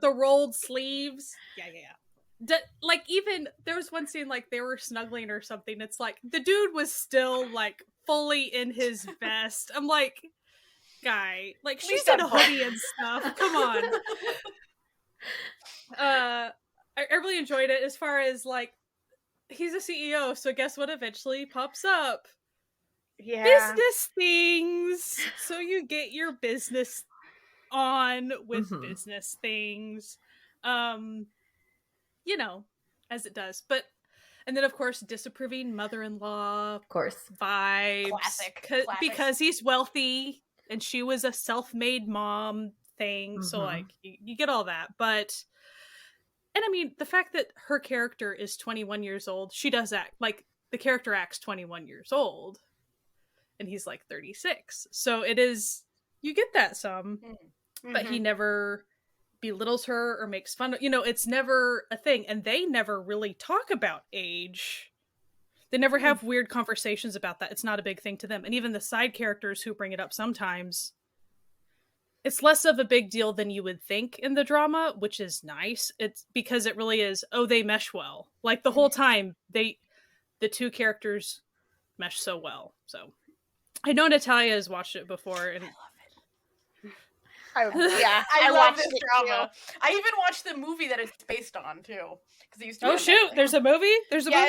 the rolled sleeves. Yeah. Like even there was one scene like they were snuggling or something. It's like the dude was still like fully in his vest. I'm like, guy, like she's in a hoodie and stuff. Come on. I really enjoyed it. As far as like, he's a CEO, so guess what eventually pops up? Yeah, business things. So you get your business on with business things. As it does. And then of course disapproving mother-in-law, of course, vibes. Classic. Because he's wealthy and she was a self-made mom thing. So like you get all that. But and I mean the fact that her character is 21 years old, she does act like the character acts 21 years old. And he's like 36. So it is, you get that some. But he never belittles her or makes fun of, it's never a thing. And they never really talk about age. They never have weird conversations about that. It's not a big thing to them. And even the side characters who bring it up sometimes, it's less of a big deal than you would think in the drama, which is nice. It's because it really is, they mesh well. Like the whole time, the two characters mesh so well. So I know Natalia has watched it before, and I love this drama. I even watched the movie that it's based on too, because it used to. Oh shoot! There's a movie. There's a movie.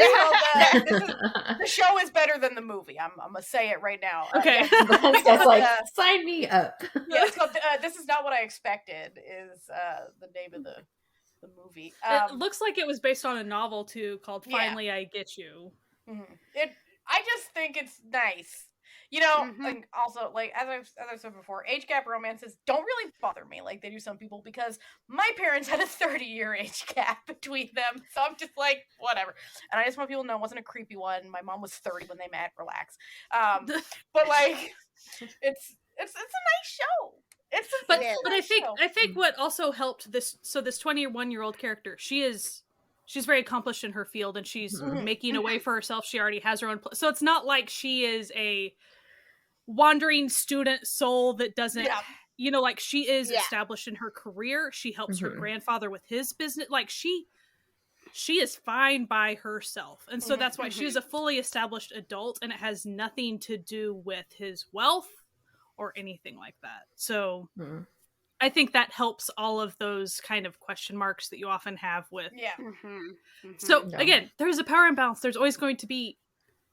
The show is better than the movie. I'm gonna say it right now. Okay. It's like sign me up. Yeah, it's called. This is not what I expected. Is the name of the movie? It looks like it was based on a novel too, called "Finally I Get You." I just think it's nice. And also, like, as I've said before, age gap romances don't really bother me like they do some people, because my parents had a 30-year age gap between them, so I'm just like, whatever. And I just want people to know it wasn't a creepy one. My mom was 30 when they met. Relax. But like, it's a nice show. But I think what also helped this 21-year-old character, she is she's very accomplished in her field, and she's making a way for herself. She already has her own so it's not like she is a wandering student soul that doesn't like she is established in her career. She helps her grandfather with his business. Like she is fine by herself, and so that's why she is a fully established adult, and it has nothing to do with his wealth or anything like that. So I think that helps all of those kind of question marks that you often have with. So again, there's a power imbalance. There's always going to be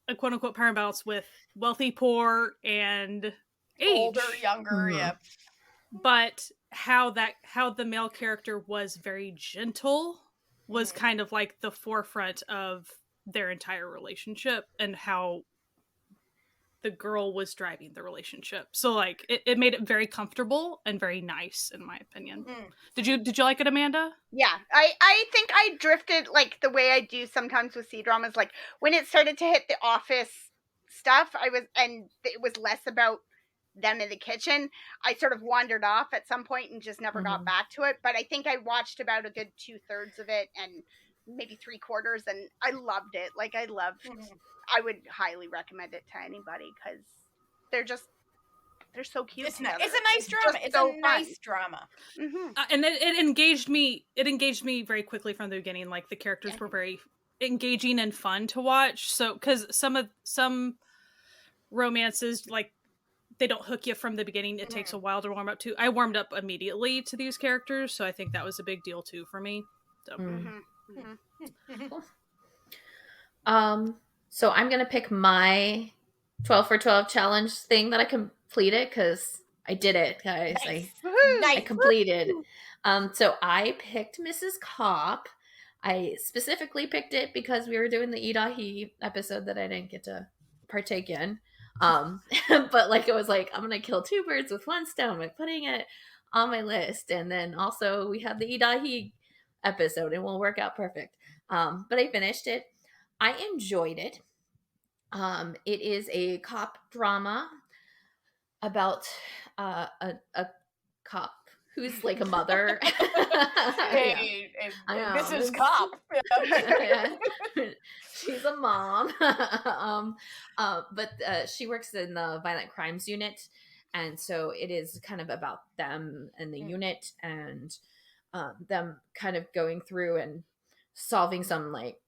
a quote unquote power imbalance with wealthy, poor, and age. Older, younger, But how the male character was very gentle was kind of like the forefront of their entire relationship, and how the girl was driving the relationship. So like it made it very comfortable and very nice, in my opinion. Did you like it, Amanda? Yeah, I think I drifted like the way I do sometimes with C-dramas. Like when it started to hit the office stuff, it was less about them in the kitchen. I sort of wandered off at some point and just never got back to it. But I think I watched about a good 2/3 of it, and maybe 3/4, and I loved it. Like I would highly recommend it to anybody because they're so cute. It's a nice drama. It's a nice drama. And it engaged me. It engaged me very quickly from the beginning. Like the characters were very engaging and fun to watch. So because some romances, like, they don't hook you from the beginning. It takes a while to warm up to. I warmed up immediately to these characters, so I think that was a big deal too for me. So. Cool. So I'm gonna pick my 12 for 12 challenge thing that I completed, because I did it, guys. Nice. I completed. So I picked Mrs. Kopp. I specifically picked it because we were doing the Idahi episode that I didn't get to partake in. But like it was like, I'm gonna kill two birds with one stone by putting it on my list. And then also we had the Idahi episode, and will work out perfect. But I finished it. I enjoyed it. It is a cop drama about a cop who's like a mother. Mrs. Cop. She's a mom. But she works in the violent crimes unit, and so it is kind of about them and the unit, and them kind of going through and solving some like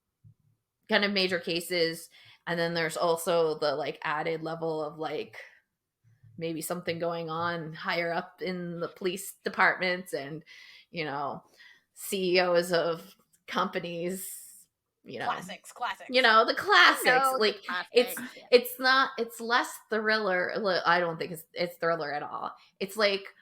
kind of major cases. And then there's also the like added level of like maybe something going on higher up in the police departments, and CEOs of companies, classics, the classics. It's less thriller. I don't think it's thriller at all. It's like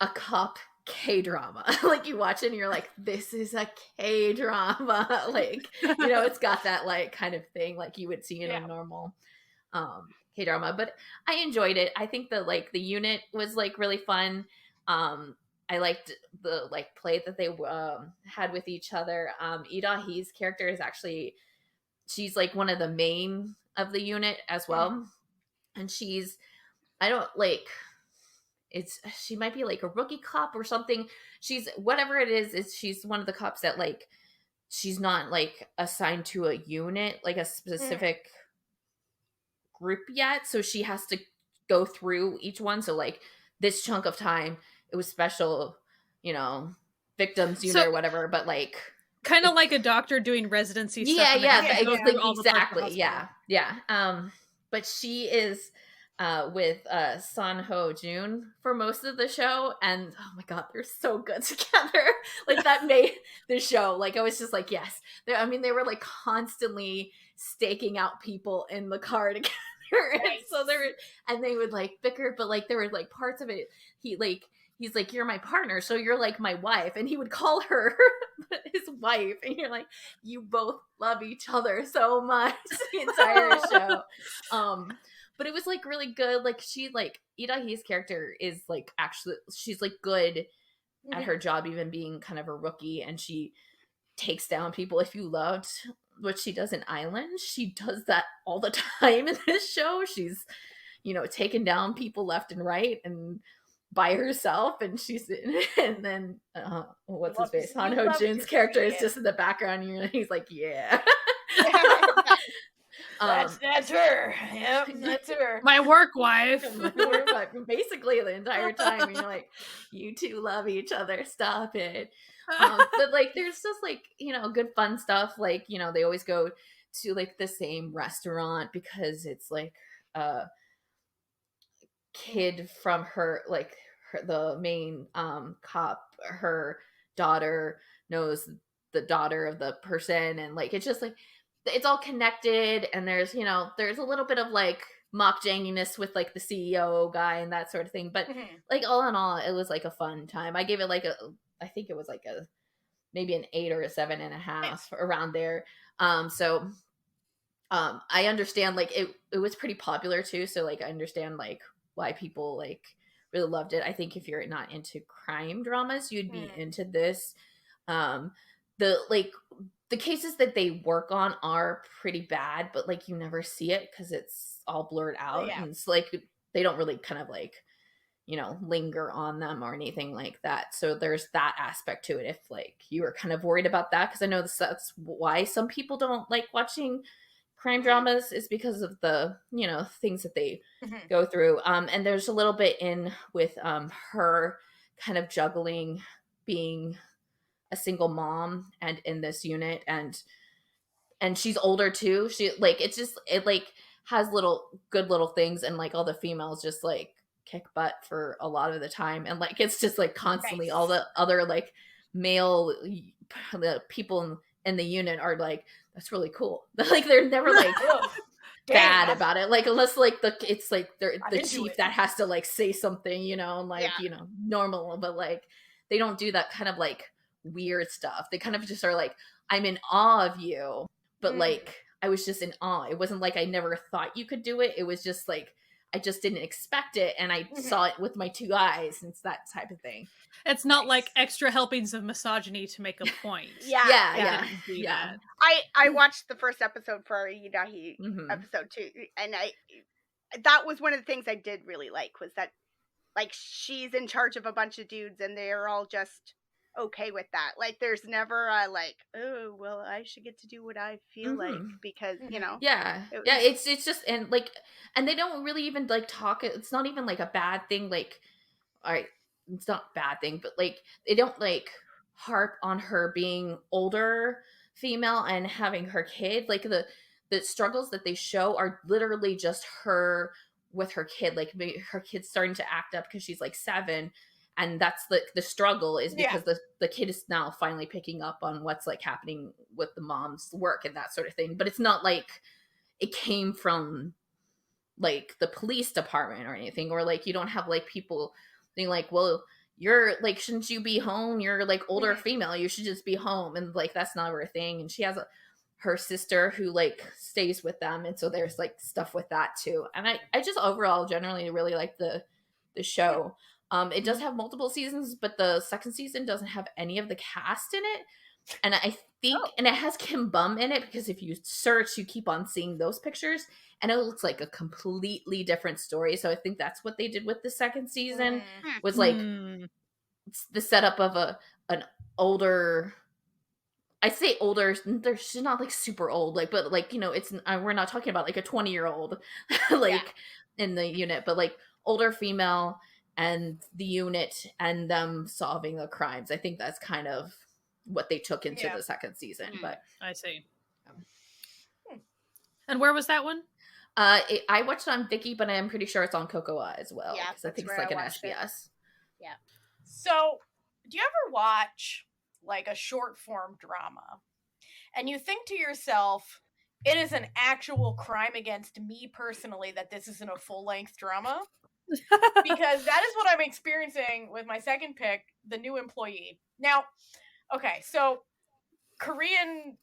a cop K-drama. Like you watch it and you're like, this is a K-drama. Like, it's got that like kind of thing like you would see in a normal K-drama. But I enjoyed it. I think the unit was like really fun. I liked the like play that they had with each other. Idahi's character is actually, she's like one of the main of the unit as well. And she might be like a rookie cop or something. She's whatever it is she's one of the cops that like, she's not like assigned to a unit, like a specific group yet. So she has to go through each one. So like this chunk of time, it was special, victims unit or whatever, but like kind of like a doctor doing residency stuff. Exactly. Yeah. But she is with Son Ho Jun for most of the show, and oh my god, they're so good together. Like that made the show like I was just like, yes. They were like constantly staking out people in the car together. Nice. And they would like bicker, but like there were like parts of it he's like, you're my partner, so you're like my wife, and he would call her his wife, and you're like, you both love each other so much the entire show. But it was like really good. Like she like Idahi's character is like actually she's like good at her job, even being kind of a rookie, and she takes down people. If you loved what she does in Island, she does that all the time in this show. She's taking down people left and right, and by herself, and she's and then what's his face? Han Ho Jun's character is just in the background, and he's like, yeah. That's her. Yep, that's her. My work wife. Basically, the entire time, you're like, you two love each other. Stop it. But like, there's just like, good fun stuff. Like, they always go to like the same restaurant because it's like a kid from her, like the main cop, her daughter knows the daughter of the person, and like it's just like it's all connected, and there's there's a little bit of like mock janginess with like the CEO guy and that sort of thing, but like all in all, it was like a fun time. I gave it like I think it was like maybe an 8 or a 7.5 around there. So I understand like it was pretty popular too, so like I understand like why people like really loved it. I think if you're not into crime dramas, you'd be into this. The cases that they work on are pretty bad, but like you never see it because it's all blurred out, and it's like they don't really kind of like linger on them or anything like that. So there's that aspect to it. If like you were kind of worried about that, because I know that's why some people don't like watching crime dramas, is because of the things that they go through. And there's a little bit in with her kind of juggling being a single mom and in this unit, and she's older too. She like it like has good little things, and like all the females just like kick butt for a lot of the time, and like it's just like constantly all the other like male people in the unit are like, that's really cool. Like they're never like bad about it, like unless like it's like the chief that has to like say something, and like normal, but like they don't do that kind of like weird stuff. They kind of just are like, I'm in awe of you, but like I was just in awe. It wasn't like I never thought you could do it. It was just like I just didn't expect it, and I saw it with my 2 eyes, and it's that type of thing. It's not like extra helpings of misogyny to make a point. Yeah. I watched the first episode for our Yudahi episode too, and that was one of the things I did really like, was that like she's in charge of a bunch of dudes, and they're all just okay with that. Like there's never a like, oh well, I should get to do what I feel like, because it's just and they don't really even like talk. It's not even like a bad thing. Like, all right, it's not a bad thing, but like they don't like harp on her being older female and having her kid. Like the struggles that they show are literally just her with her kid. Like her kid's starting to act up because she's like 7. And that's the struggle, is because the kid is now finally picking up on what's like happening with the mom's work and that sort of thing. But it's not like it came from like the police department or anything, or like you don't have like people being like, well, you're like, shouldn't you be home? You're like older female, you should just be home. And like that's not her thing. And she has her sister who like stays with them, and so there's like stuff with that too. And I just overall generally really like the show. It does have multiple seasons, but the second season doesn't have any of the cast in it. And I think, and it has Kim Bum in it, because if you search, you keep on seeing those pictures, and it looks like a completely different story. So I think that's what they did with the second season, was like the setup of an older, I say older, she's not like super old, like, but like, it's, we're not talking about like a 20-year-old like in the unit, but like older female and the unit and them solving the crimes. I think that's kind of what they took into the second season. But I see. And where was that one? I watched it on Viki, but I'm pretty sure it's on Cocoa as well. Yeah, because I think it's like an SBS. Yeah. So, do you ever watch like a short form drama and you think to yourself, it is an actual crime against me personally that this isn't a full length drama? Because that is what I'm experiencing with my second pick, The New Employee. Now, okay, so Korean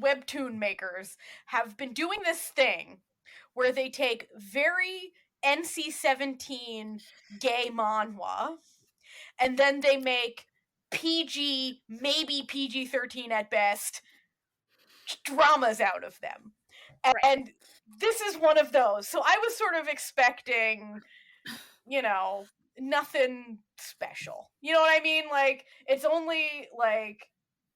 webtoon makers have been doing this thing where they take very NC-17 gay manhwa, and then they make PG, maybe PG-13 at best, dramas out of them. And this is one of those. So I was sort of expecting, nothing special. You know what I mean? Like, it's only like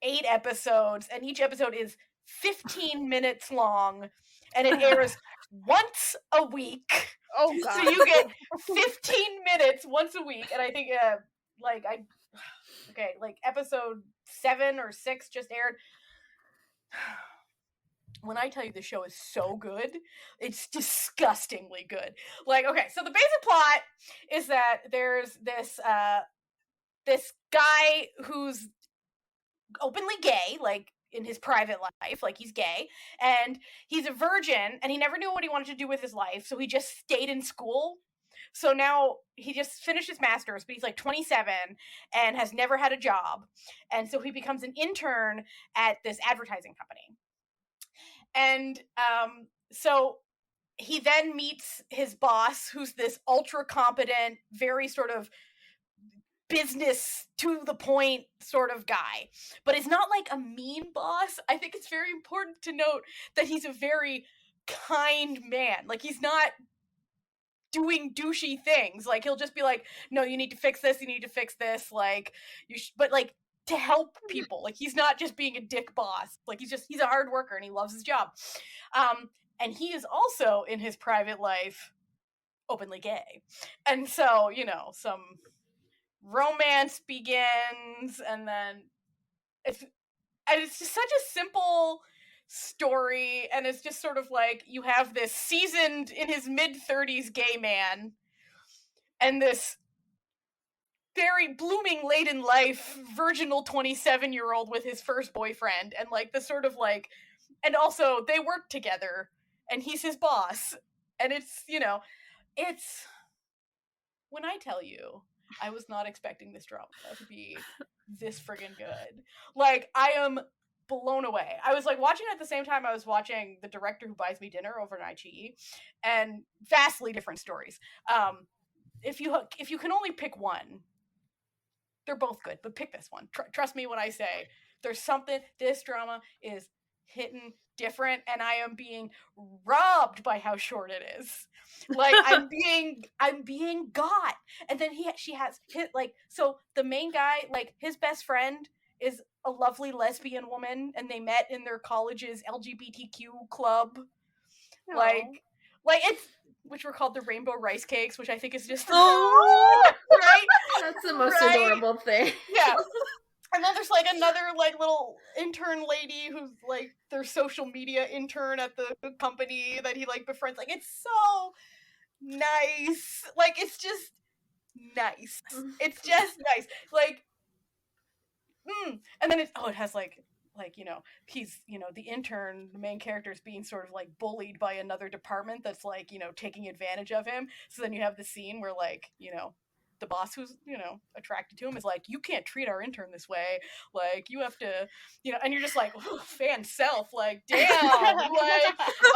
8 episodes, and each episode is 15 minutes long, and it airs once a week. Oh god. So you get 15 minutes once a week, and I think like episode 7 or 6 just aired. When I tell you the show is so good, it's disgustingly good. Like, okay, so the basic plot is that there's this guy who's openly gay, like in his private life, like he's gay, and he's a virgin, and he never knew what he wanted to do with his life, so he just stayed in school. So now he just finished his master's, but he's like 27 and has never had a job, and so he becomes an intern at this advertising company. And so he then meets his boss, who's this ultra competent, very sort of business to the point sort of guy. But it's not like a mean boss. I think it's very important to note that he's a very kind man. Like, he's not doing douchey things. Like, he'll just be like, no, you need to fix this, you need to fix this, like, but like, to help people. Like, he's not just being a dick boss. Like, he's a hard worker, and he loves his job. And he is also, in his private life, openly gay. And so, you know, some romance begins, and then it's just such a simple story, and it's just sort of like, you have this seasoned, in his mid-30s gay man, and this very blooming late in life virginal 27-year-old with his first boyfriend, and like the sort of like, and also they work together, and he's his boss, and it's, you know, it's, when I tell you, I was not expecting this drama to be this friggin' good. Like, I am blown away. I was like watching it at the same time I was watching The Director Who Buys Me Dinner over on iQIYI, and vastly different stories. If you can only pick one, they're both good, but pick this one. Trust me when I say there's something, this drama is hitting different, and I am being robbed by how short it is. Like, I'm being got. And then she has hit, like, so the main guy, like, his best friend is a lovely lesbian woman, and they met in their college's LGBTQ club. Aww. Like it's, which were called the Rainbow Rice Cakes, which I think is just right? That's the most adorable thing. Yeah. And then there's like another like little intern lady who's like their social media intern at the company that he like befriends. Like, it's so nice. Like, it's just nice. It's just nice. Like, and then it has like, you know, he's, you know, the intern, the main character is being sort of like bullied by another department that's like, you know, taking advantage of him. So then you have the scene where, like, you know, the boss who's, you know, attracted to him is like, you can't treat our intern this way. Like, you have to, you know, and you're just like, fan self, like, damn, like,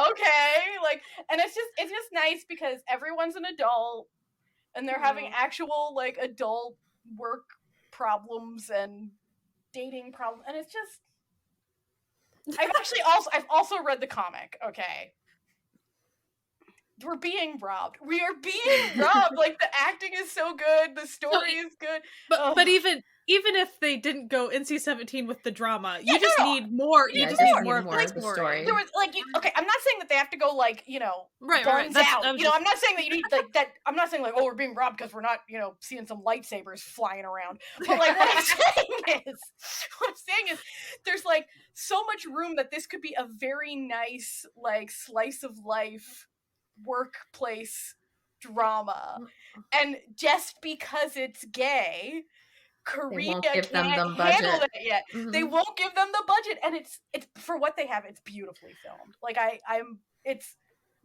okay. Like, and it's just nice because everyone's an adult and they're having actual, like, adult work problems and dating problems. And it's just, I've also read the comic, okay? We're being robbed. We are being robbed. Like, the acting is so good, the story is good. But even if they didn't go NC-17 with the drama, you just need more. You just need more of the story. There was like, okay, I'm not saying that they have to go like, you know, guns out. You know, I'm not saying that you need like that. I'm not saying like, oh, we're being robbed because we're not, you know, seeing some lightsabers flying around. But like, what I'm saying is, there's like so much room that this could be a very nice like slice of life workplace drama, and just because it's gay, Korea can't handle it yet. They won't give them the budget, and it's for what they have. It's beautifully filmed. Like, it's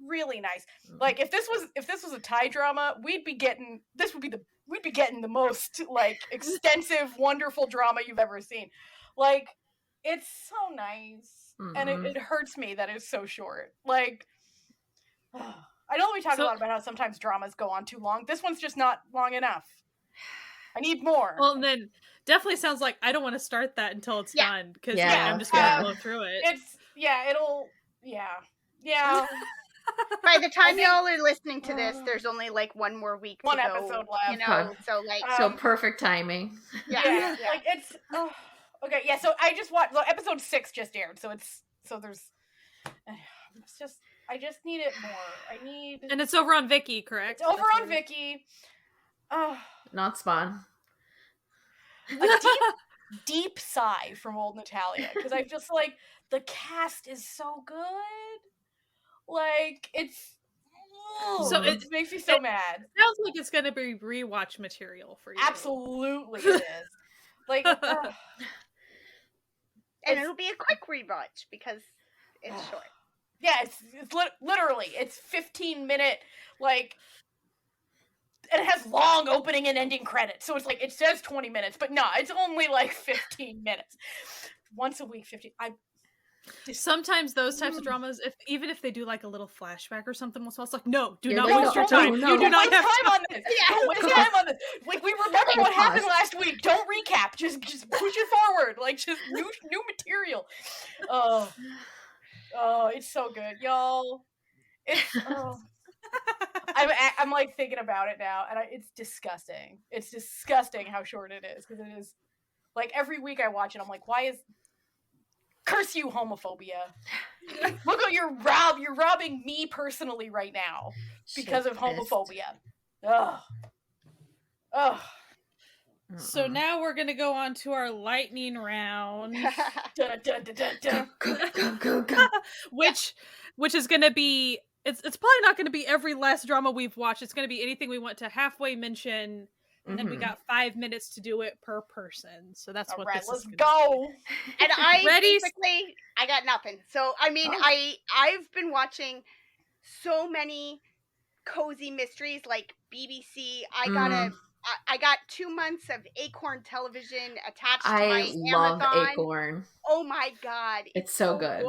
really nice. Like, if this was a Thai drama, we'd be getting the most like extensive, wonderful drama you've ever seen. Like, it's so nice, and it hurts me that it's so short. Like, I know we talk a lot about how sometimes dramas go on too long. This one's just not long enough. I need more. Well, then definitely sounds like I don't want to start that until it's done, because I'm just gonna blow through it. Yeah. By the time y'all are listening to this, there's only like one more week to go. Episode left. You know, so like so perfect timing. Yeah. Like it's okay. Yeah. So I just watched. So episode 6 just aired. So there's. It's just. I just need it more. And it's over on Viki, correct? It's over on Viki. Not Spawn. A deep sigh from old Natalia, because I just like the cast is so good. Like it's so it makes me so mad. Sounds like it's gonna be rewatch material for you. Absolutely, it is. Like, and it'll be a quick rewatch because it's short. Yeah, it's literally it's 15-minute like. And it has long opening and ending credits. So it's like, it says 20 minutes, but no, it's only like 15 minutes. Once a week, 15. Sometimes those types of dramas, even if they do like a little flashback or something, it's like, no, do not waste your time. No. You do not have time on this. Don't waste time on this. Like, we remember what happened last week. Don't recap. Just push it forward. Like, just new material. Oh, it's so good, y'all. It's, I'm like thinking about it now, and it's disgusting. It's disgusting how short it is, because it is like every week I watch it. I'm like, why is curse you, homophobia? Look what you're robbing me personally right now because of homophobia. Ugh. So now we're gonna go on to our lightning round, Go. which is gonna be. It's probably not going to be every last drama we've watched. It's going to be anything we want to halfway mention, and then we got 5 minutes to do it per person. So that's what this is. Let's go. And I got nothing. So I mean, I've been watching so many cozy mysteries like BBC. I got 2 months of Acorn Television attached to my Amazon. I love Acorn. Oh my god, it's so good.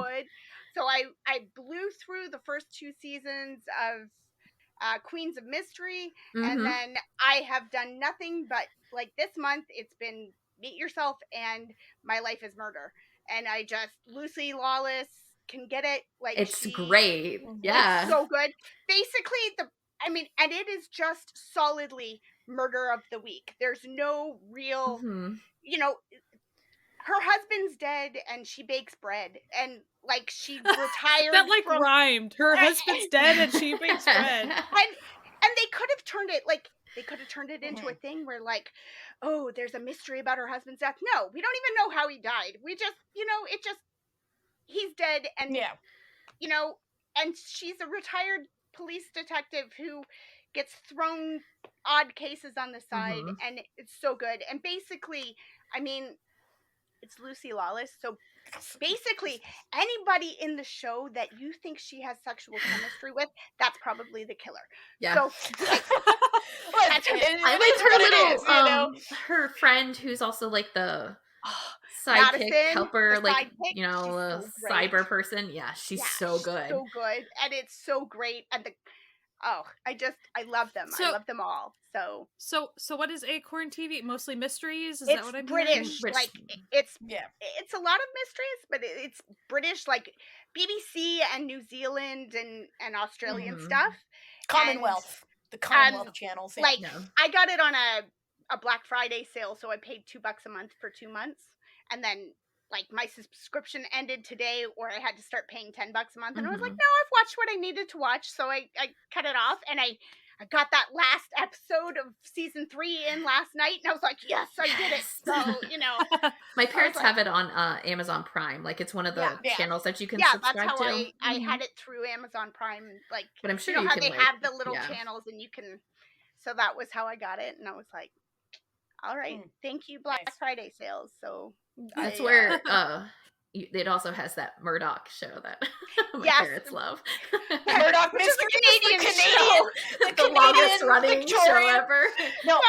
So I blew through the first 2 seasons of Queens of Mystery, and then I have done nothing but, like, this month it's been Meet Yourself and My Life is Murder, and I just Lucy Lawless can get it. Like, it's great. Yeah, it's so good. Basically, and it is just solidly murder of the week. There's no real, her husband's dead and she bakes bread, and like she retired. That like rhymed. Her husband's dead and she bakes bread. And they could have turned it into a thing where like, oh, there's a mystery about her husband's death. No, we don't even know how he died. We just, he's dead, and and she's a retired police detective who gets thrown odd cases on the side, and it's so good. And basically, I mean, it's Lucy Lawless, so basically anybody in the show that you think she has sexual chemistry with, that's probably the killer. Yeah. So I liked her little her friend who's also like the sidekick helper, like sidekick. So cyber person. Yeah, she's so good. So good. And it's so great. And I love them. I love them all. So what is Acorn TV? Mostly mysteries? Is it's that what I'm British. hearing? Like it's a lot of mysteries, but it's British, like BBC and New Zealand and Australian stuff. Commonwealth. The Commonwealth channels. Like I got it on a Black Friday sale, so I paid $2 a month for 2 months, and then like my subscription ended today, or I had to start paying $10 a month, and I was like, no, I've watched what I needed to watch, so I cut it off, and I got that last episode of season 3 in last night, and I was like, yes, I did it. So my parents have it on Amazon Prime. Like it's one of the channels that you can subscribe to. Yeah, that's how I had it through Amazon Prime. Like, but I'm sure how they have the little channels, and you can. So that was how I got it, and I was like, all right, thank you, Black Friday sales. So that's where it also has that Murdoch show that my parents love. Murdoch Mystery, the longest running show ever. No,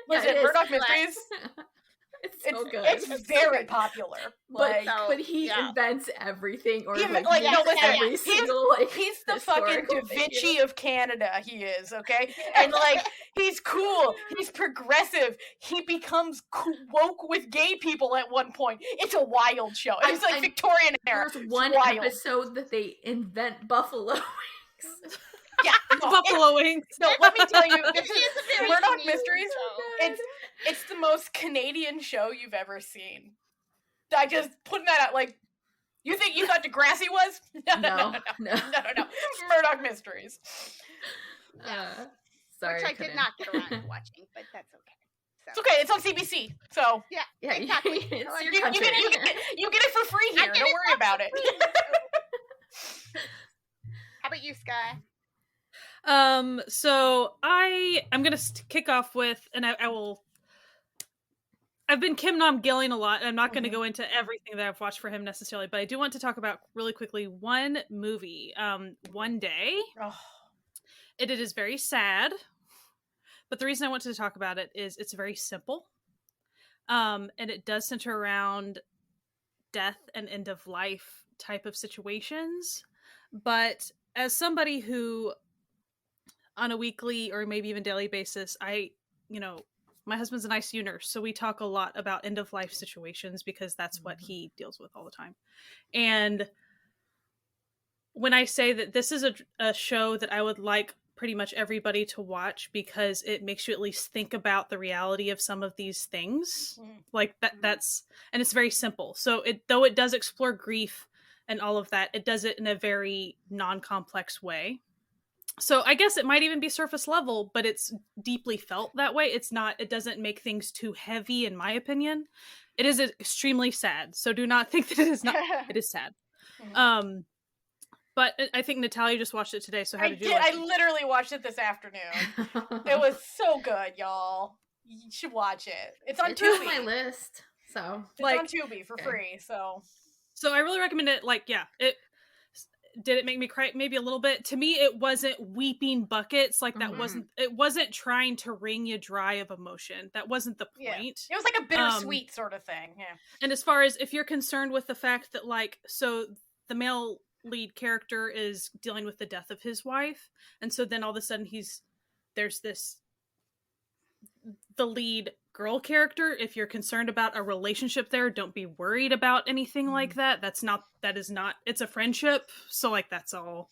Murdoch Mysteries. It's so good. It's very popular. But he invents everything, or every single he's the fucking Da Vinci of Canada. He is, okay, and like he's cool. He's progressive. He becomes woke with gay people at one point. It's a wild show. It's like Victorian era. There's one episode that they invent buffalo. Yeah, no, buffalo wings. No, let me tell you, Murdoch Mysteries. It's the most Canadian show you've ever seen. I just putting that out. Like, you thought Degrassi was? No. Murdoch Mysteries. Sorry, which I did not get around to watching, but that's okay. So. It's okay. It's on CBC. So yeah, exactly. You get it for free here. Don't worry about it. How about you, Sky? So I'm gonna kick off with, and I've been Kim Nam-gilling a lot, and I'm not going to go into everything that I've watched for him necessarily, but I do want to talk about really quickly one movie, One Day. Oh. It is very sad, but the reason I wanted to talk about it is it's very simple, and it does center around death and end of life type of situations. But as somebody who, on a weekly or maybe even daily basis, my husband's an ICU nurse, so we talk a lot about end-of-life situations because that's what he deals with all the time. And when I say that this is a show that I would like pretty much everybody to watch because it makes you at least think about the reality of some of these things, like that's, and it's very simple. So though it does explore grief and all of that, it does it in a very non-complex way. So I guess it might even be surface level, but it's deeply felt that way. It doesn't make things too heavy, in my opinion. It is extremely sad. So do not think that it is not, it is sad. But I think Natalia just watched it today. So how did you watch it? I literally watched it this afternoon. It was so good, y'all. You should watch it. It's on Tubi. It's on my list. So it's on Tubi for free. So I really recommend it. Did it make me cry? Maybe a little bit. To me, it wasn't weeping buckets. Like that it wasn't trying to wring you dry of emotion. That wasn't the point. Yeah. It was like a bittersweet sort of thing. Yeah. And as far as if you're concerned with the fact that so the male lead character is dealing with the death of his wife. And so then all of a sudden there's the lead girl character. If you're concerned about a relationship there, don't be worried about anything like that. It's a friendship. So that's all.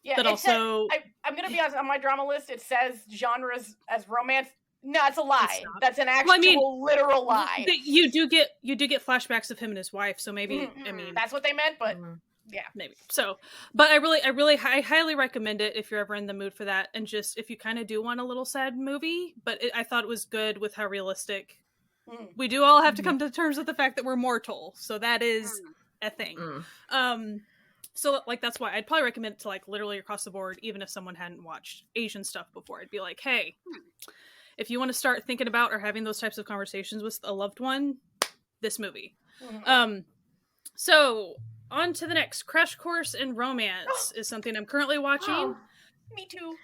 Yeah. But also, I'm going to be honest, on my drama list, it says genres as romance. No, it's a lie. That's an actual literal lie. You do get flashbacks of him and his wife. So maybe, that's what they meant, but yeah, maybe. So, but I highly recommend it if you're ever in the mood for that. And just, if you kind of do want a little sad movie, but I thought it was good with how realistic we do all have to come to terms with the fact that we're mortal. So that is a thing. So that's why I'd probably recommend it to literally across the board, even if someone hadn't watched Asian stuff before. I'd be like, hey, if you want to start thinking about or having those types of conversations with a loved one, this movie. So on to the next. Crash Course in Romance is something I'm currently watching. Oh, me too.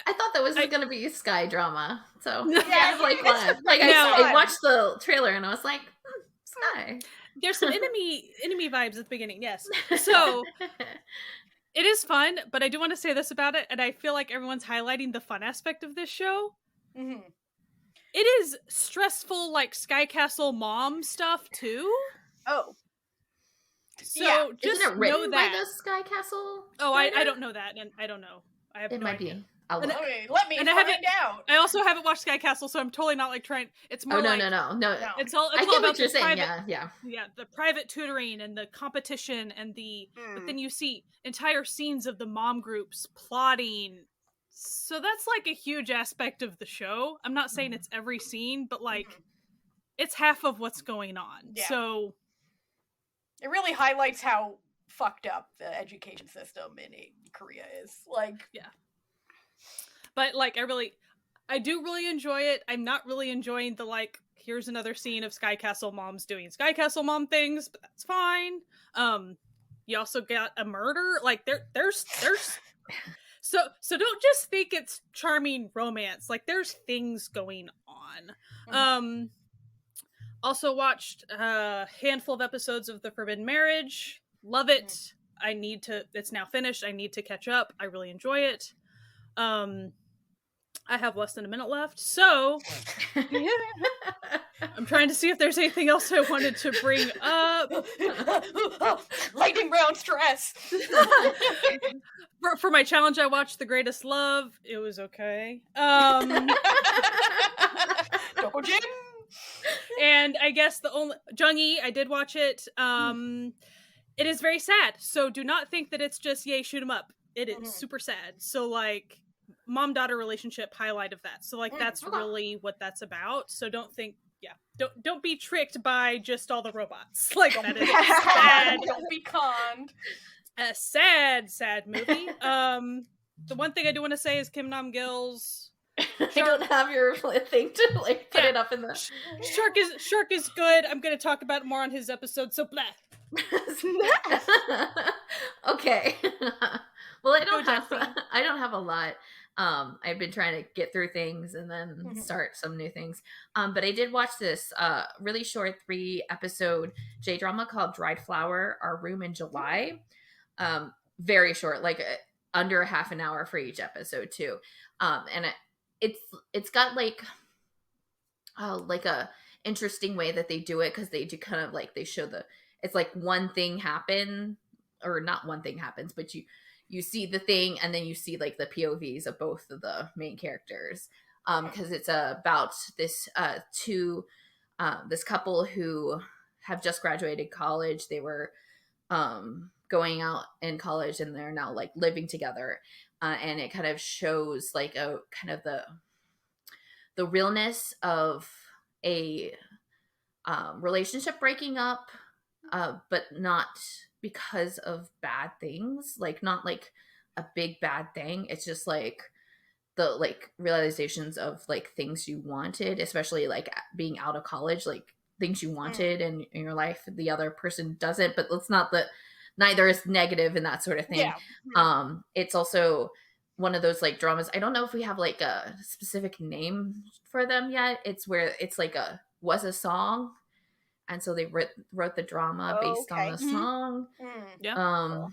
I thought that was going to be Sky drama. So yeah, I watched the trailer and I was like, Sky. There's some enemy vibes at the beginning, yes. So it is fun, but I do want to say this about it, and I feel like everyone's highlighting the fun aspect of this show. It is stressful, Sky Castle mom stuff too. Oh. So just isn't it written know that. by the Sky Castle? Oh, I don't know that, and I don't know. I have it no might idea. be. Okay, let me find out. I also haven't watched Sky Castle, so I'm totally not trying. It's more no. It's all I get about what you're saying. Yeah. The private tutoring and the competition and but then you see entire scenes of the mom groups plotting. So that's a huge aspect of the show. I'm not saying it's every scene, but it's half of what's going on. Yeah. So it really highlights how fucked up the education system in Korea is. Yeah. But I do really enjoy it. I'm not really enjoying the here's another scene of Sky Castle moms doing Sky Castle mom things, but that's fine. You also got a murder. There's so don't just think it's charming romance. There's things going on. Also watched a handful of episodes of The Forbidden Marriage. Love it. It's now finished. I need to catch up. I really enjoy it. I have less than a minute left, so I'm trying to see if there's anything else I wanted to bring up. Lightning round stress. For my challenge, I watched The Greatest Love. It was okay. Doko-jin. And I guess the only Jung-yi, I did watch it. It is very sad. So do not think that it's just yay, shoot 'em up. It is super sad. So like mom-daughter relationship highlight of that. So like that's really what that's about. So don't think don't be tricked by just all the robots. Like that is sad. Don't be conned. A sad movie. The one thing I do want to say is Kim Nam-gil's I don't have your thing to like put it up in the Shark is good. I'm going to talk about it more on his episode. So blah. Okay. Well, I don't have a lot. I've been trying to get through things and then start some new things. But I did watch this really short 3-episode J-drama called Dried Flower, Our Room in July. Very short, like under a half an hour for each episode too. And it's got like a interesting way that they do it, because they do kind of like they show it's like one thing happen, or not one thing happens, but you see the thing and then you see like the POVs of both of the main characters, because it's about this this couple who have just graduated college. They were going out in college and they're now like living together, and it kind of shows like a kind of the realness of a relationship breaking up, but not because of bad things, like not like a big bad thing. It's just like the like realizations of like things you wanted, especially like being out of college, like things you wanted in your life, the other person doesn't, but it's not that neither is negative and that sort of thing. Yeah. It's also one of those like dramas. I don't know if we have like a specific name for them yet. It's where it's like was a song. And so they wrote the drama based on the song. Yeah.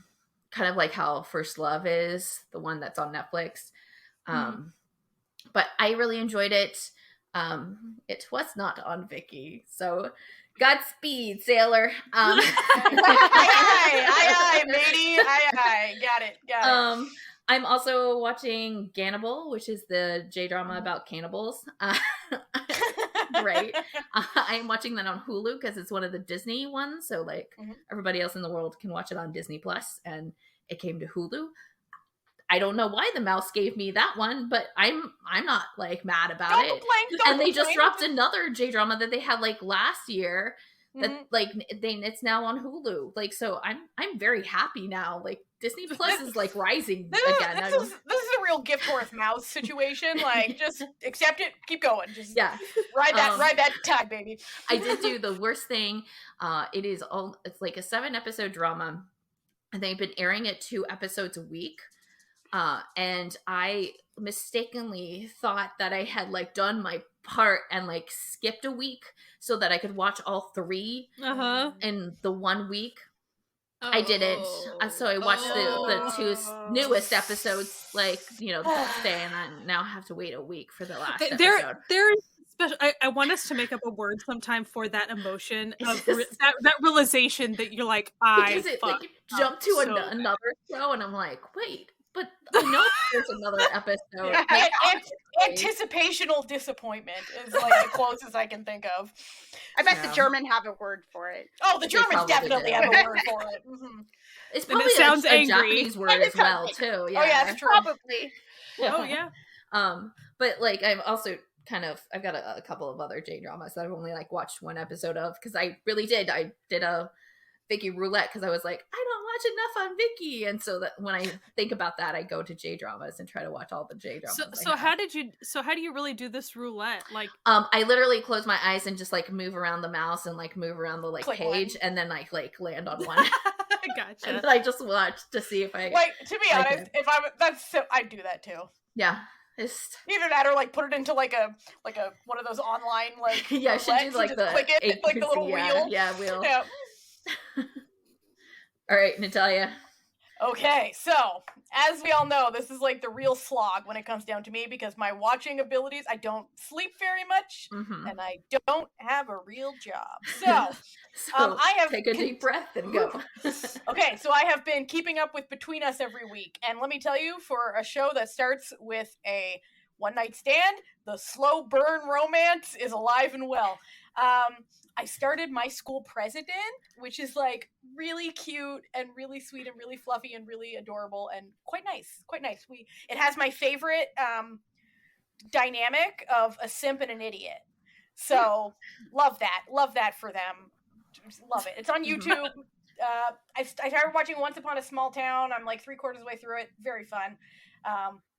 Kind of like how First Love is, the one that's on Netflix. But I really enjoyed it. It was not on Viki, so Godspeed, sailor. Aye, matey. Aye. Got it. I'm also watching Cannibal, which is the J-drama about cannibals. Right. I'm watching that on Hulu because it's one of the Disney ones. So like everybody else in the world can watch it on Disney Plus, and it came to Hulu. I don't know why the mouse gave me that one, but I'm not like mad about it. And they just dropped another J-drama that they had like last year that like it's now on Hulu. Like, so I'm very happy now. Like Disney Plus is like rising again. This is a real gift horse mouse situation. Like, just accept it, keep going. Just ride that tide, baby. I did do the worst thing. It's like a 7-episode drama, and they've been airing it 2 episodes a week. And I mistakenly thought that I had like done my part and like skipped a week so that I could watch all 3 in the 1 week. I didn't. So I watched the 2 newest episodes, like, the next day, and I now have to wait a week for the last episode. There's special. I want us to make up a word sometime for that emotion of that realization that you're like, because it like jumped to another show, and I'm like, wait. But I know there's another episode. Anticipational disappointment is like the closest I can think of. I bet the German have a word for it. Oh, the Germans definitely have a word for it. It's probably a Japanese word as well, too. Yeah. Oh, yeah, it's true. Probably. Yeah. Oh, yeah. But like, I'm also I've got a couple of other J-dramas that I've only like watched 1 episode of, because I really did. I did a Viki roulette because I was like, I don't watch enough on Viki, and so that when I think about that, I go to J-dramas and try to watch all the J-dramas. So how do you really do this roulette? Like, I literally close my eyes and just like move around the mouse and like move around the like page, and then I like land on one. Gotcha. And then I just watch to see if I like. To be honest, I'd do that too. Yeah. Either that or like put it into like a one of those online like yeah, should do like the click it, like the little wheel. Yeah, wheel. Yeah. All right, Natalia. Okay, so as we all know, this is like the real slog when it comes down to me because my watching abilities, I don't sleep very much, and I don't have a real job. So, I have take a deep breath and go. Okay, so I have been keeping up with Between Us every week, and let me tell you, for a show that starts with a one-night stand, the slow burn romance is alive and well. I started My School President, which is like really cute and really sweet and really fluffy and really adorable and quite nice. It has my favorite dynamic of a simp and an idiot. So love that for them. Just love it. It's on YouTube. I started watching Once Upon a Small Town. I'm like 3/4 of the way through it. Very fun.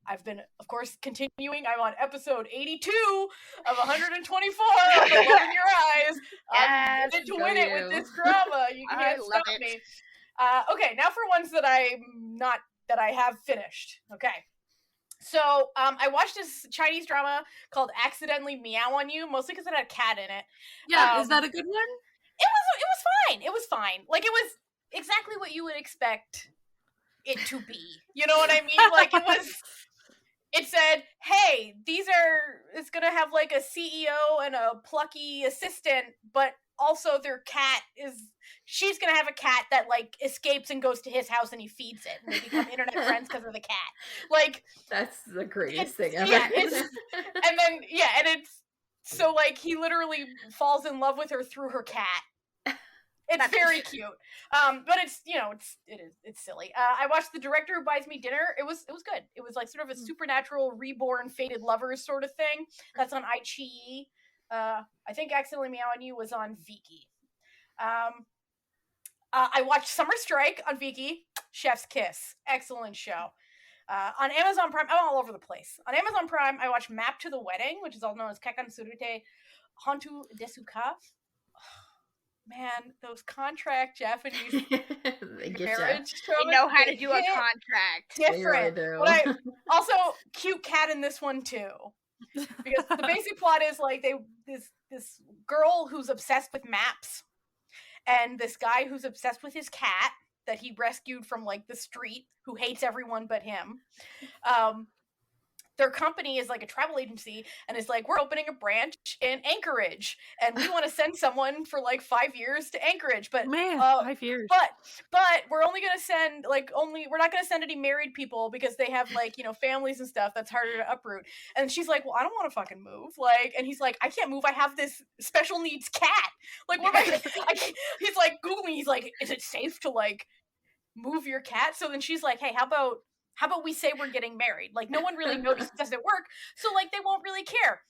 I've been, of course, continuing. I'm on episode 82 of 124 of The Love in Your Eyes. I'm going to win it with this drama. You can't stop me. Okay, now for ones that I have finished. Okay. So, I watched this Chinese drama called Accidentally Meow on You, mostly because it had a cat in it. Yeah, is that a good one? It was fine. It was fine. Like, it was exactly what you would expect it to be. You know what I mean? Like, it said, hey, it's gonna have like a CEO and a plucky assistant, but also their cat she's gonna have a cat that like escapes and goes to his house and he feeds it and they become internet friends because of the cat. Like, that's the greatest thing ever. Yeah, and it's so like he literally falls in love with her through her cat. It's very cute. But it's, it's silly. I watched The Director Who Buys Me Dinner. It was good. It was like sort of a supernatural reborn fated lovers sort of thing. That's on iQIYI. I think Accidentally Meow on You was on Viki. I watched Summer Strike on Viki. Chef's Kiss. Excellent show. On Amazon Prime, I'm all over the place. On Amazon Prime, I watched Map to the Wedding, which is also known as Kekan Surute Hontu Desuka. Man, those contract Japanese marriage shows, they know how to do a contract. Different. But also, cute cat in this one too. Because the basic plot is like this girl who's obsessed with maps, and this guy who's obsessed with his cat that he rescued from like the street, who hates everyone but him. Their company is like a travel agency and is like, we're opening a branch in Anchorage and we want to send someone for like 5 years to Anchorage. But 5 years. But we're only going to send we're not going to send any married people because they have like, families and stuff that's harder to uproot. And she's like, well, I don't want to fucking move. Like, and he's like, I can't move. I have this special needs cat. Like, what am he's like Googling. He's like, is it safe to like move your cat? So then she's like, hey, how about we say we're getting married? Like, no one really notices it work, so like they won't really care.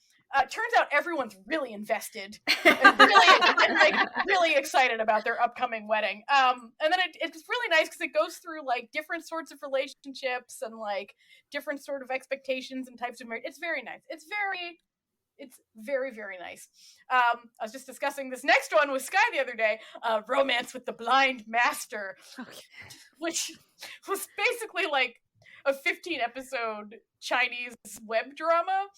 Turns out everyone's really invested and really excited about their upcoming wedding. And then it's really nice because it goes through like different sorts of relationships and like different sort of expectations and types of marriage. It's very nice. It's very, very nice. I was just discussing this next one with Sky the other day, Romance with the Blind Master, which was basically like a 15-episode Chinese web drama.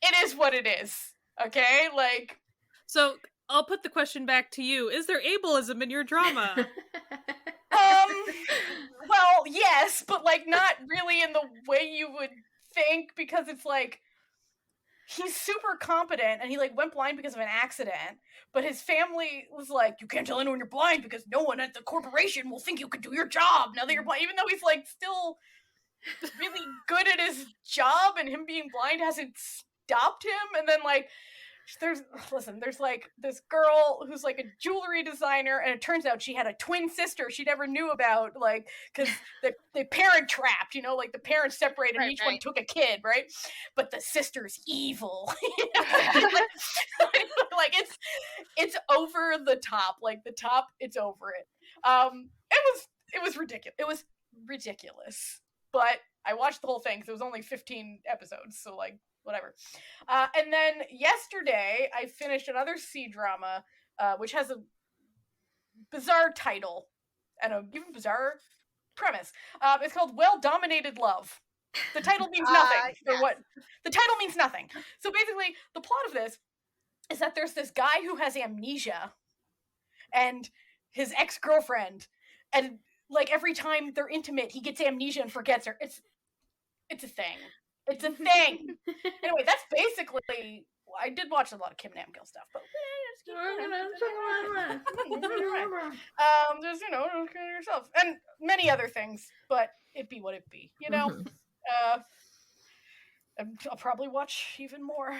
It is what it is. Okay? Like, so I'll put the question back to you. Is there ableism in your drama? Well, yes, but like not really in the way you would think, because it's like he's super competent and he like went blind because of an accident, but his family was like, you can't tell anyone you're blind because no one at the corporation will think you can do your job now that you're blind, even though he's like still really good at his job, and him being blind hasn't stopped him. And then like there's like this girl who's like a jewelry designer, and it turns out she had a twin sister she never knew about, like, because the parent trapped, like the parents separated and each one took a kid, right? But the sister's evil. Like it's over the top, like the top, it's over it. It was ridiculous. It was ridiculous, but I watched the whole thing because it was only 15 episodes, so like whatever. And then yesterday I finished another C-drama, which has a bizarre title and a even bizarre premise. It's called Well Dominated Love. The title means nothing. The title means nothing. So basically, the plot of this is that there's this guy who has amnesia, and his ex-girlfriend and like every time they're intimate, he gets amnesia and forgets her. It's a thing. It's a thing. Anyway, that's basically. I did watch a lot of Kim Namgill stuff, but there's yourself and many other things, but it be what it be, I'll probably watch even more.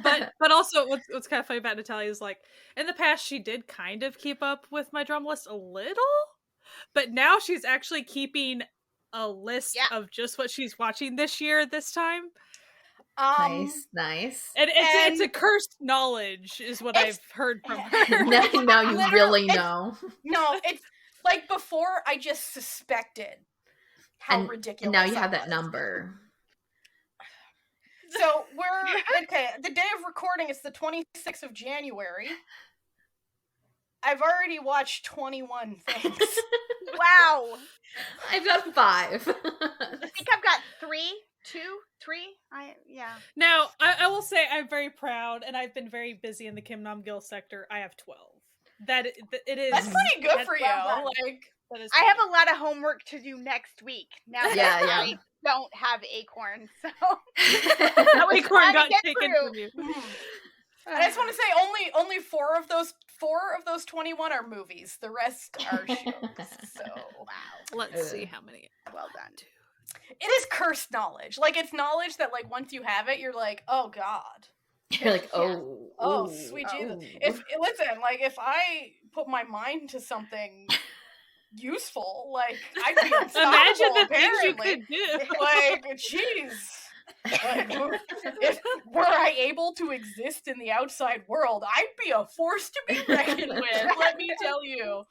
but also what's kind of funny about Natalia is like in the past she did kind of keep up with my drama list a little, but now she's actually keeping a list of just what she's watching this year this time. Nice. And it's a cursed knowledge is what I've heard from her. now you really know. No, it's like before I just suspected how ridiculous. And now you have that number. So we're okay. The day of recording is the 26th of January. I've already watched 21 things. Wow. I've got 5. I think I've got 3. Now, I will say I'm very proud, and I've been very busy in the Kim Nam-gil sector. I have 12. It is. That's pretty good for you. Like that is. I have a lot of homework to do next week. Now I don't have Acorn, so Acorn got taken from you. And I just want to say only 4 of those 21 are movies. The rest are shows. So wow. Let's see how many. Well done. It is cursed knowledge. Like it's knowledge that like once you have it, you're like, oh god. You're like, oh, sweet Jesus. If I put my mind to something useful, like I'd be unstoppable. Imagine the apparently. things you could do. Like, jeez. Like, if were I able to exist in the outside world, I'd be a force to be reckoned with. Let me tell you.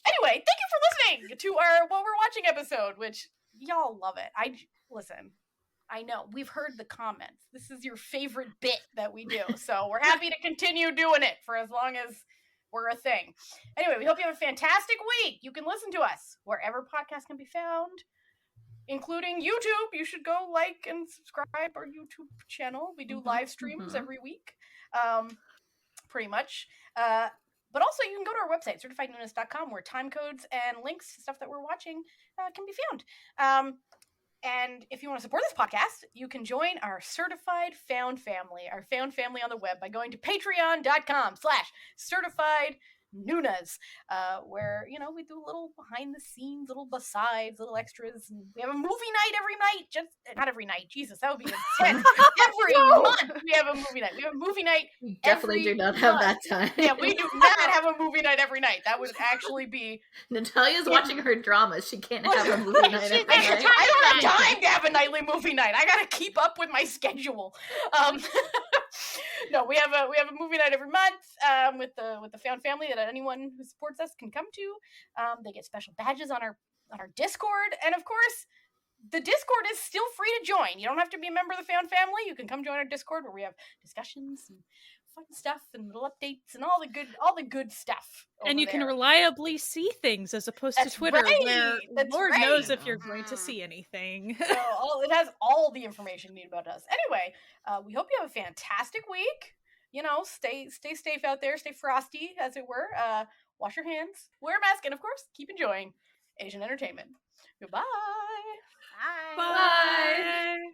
Anyway, thank you for listening to our What We're Watching episode, which y'all love it. Listen. I know we've heard the comments. This is your favorite bit that we do, so we're happy to continue doing it for as long as we're a thing. Anyway, we hope you have a fantastic week. You can listen to us wherever podcasts can be found, including YouTube. You should go like and subscribe our YouTube channel. We do live streams every week, pretty much. But also, you can go to our website, certifiednoonas.com, where time codes and links to stuff that we're watching can be found. And if you want to support this podcast, you can join our certified found family, our found family on the web, by going to patreon.com/certifiednoonas, where, we do a little behind the scenes, little besides, little extras. And we have a movie night every night. Not every night. Jesus, that would be intense. Every month we have a movie night. We have a movie night. We definitely do not have that time. Yeah, we do not have a movie night every night. That would actually be... Natalia's watching her dramas. She can't have a movie night every night. I don't have time to have a nightly movie night. I gotta keep up with my schedule. No, we have a movie night every month with the found family that anyone who supports us can come to. They get special badges on our Discord, and of course, the Discord is still free to join. You don't have to be a member of the found family. You can come join our Discord where we have discussions and fun stuff and little updates and all the good stuff. And you can reliably see things as opposed to Twitter, where Lord knows if you're going to see anything. So it has all the information you need about us. Anyway, we hope you have a fantastic week. Stay safe out there. Stay frosty, as it were. Wash your hands. Wear a mask. And, of course, keep enjoying Asian entertainment. Goodbye. Bye. Bye.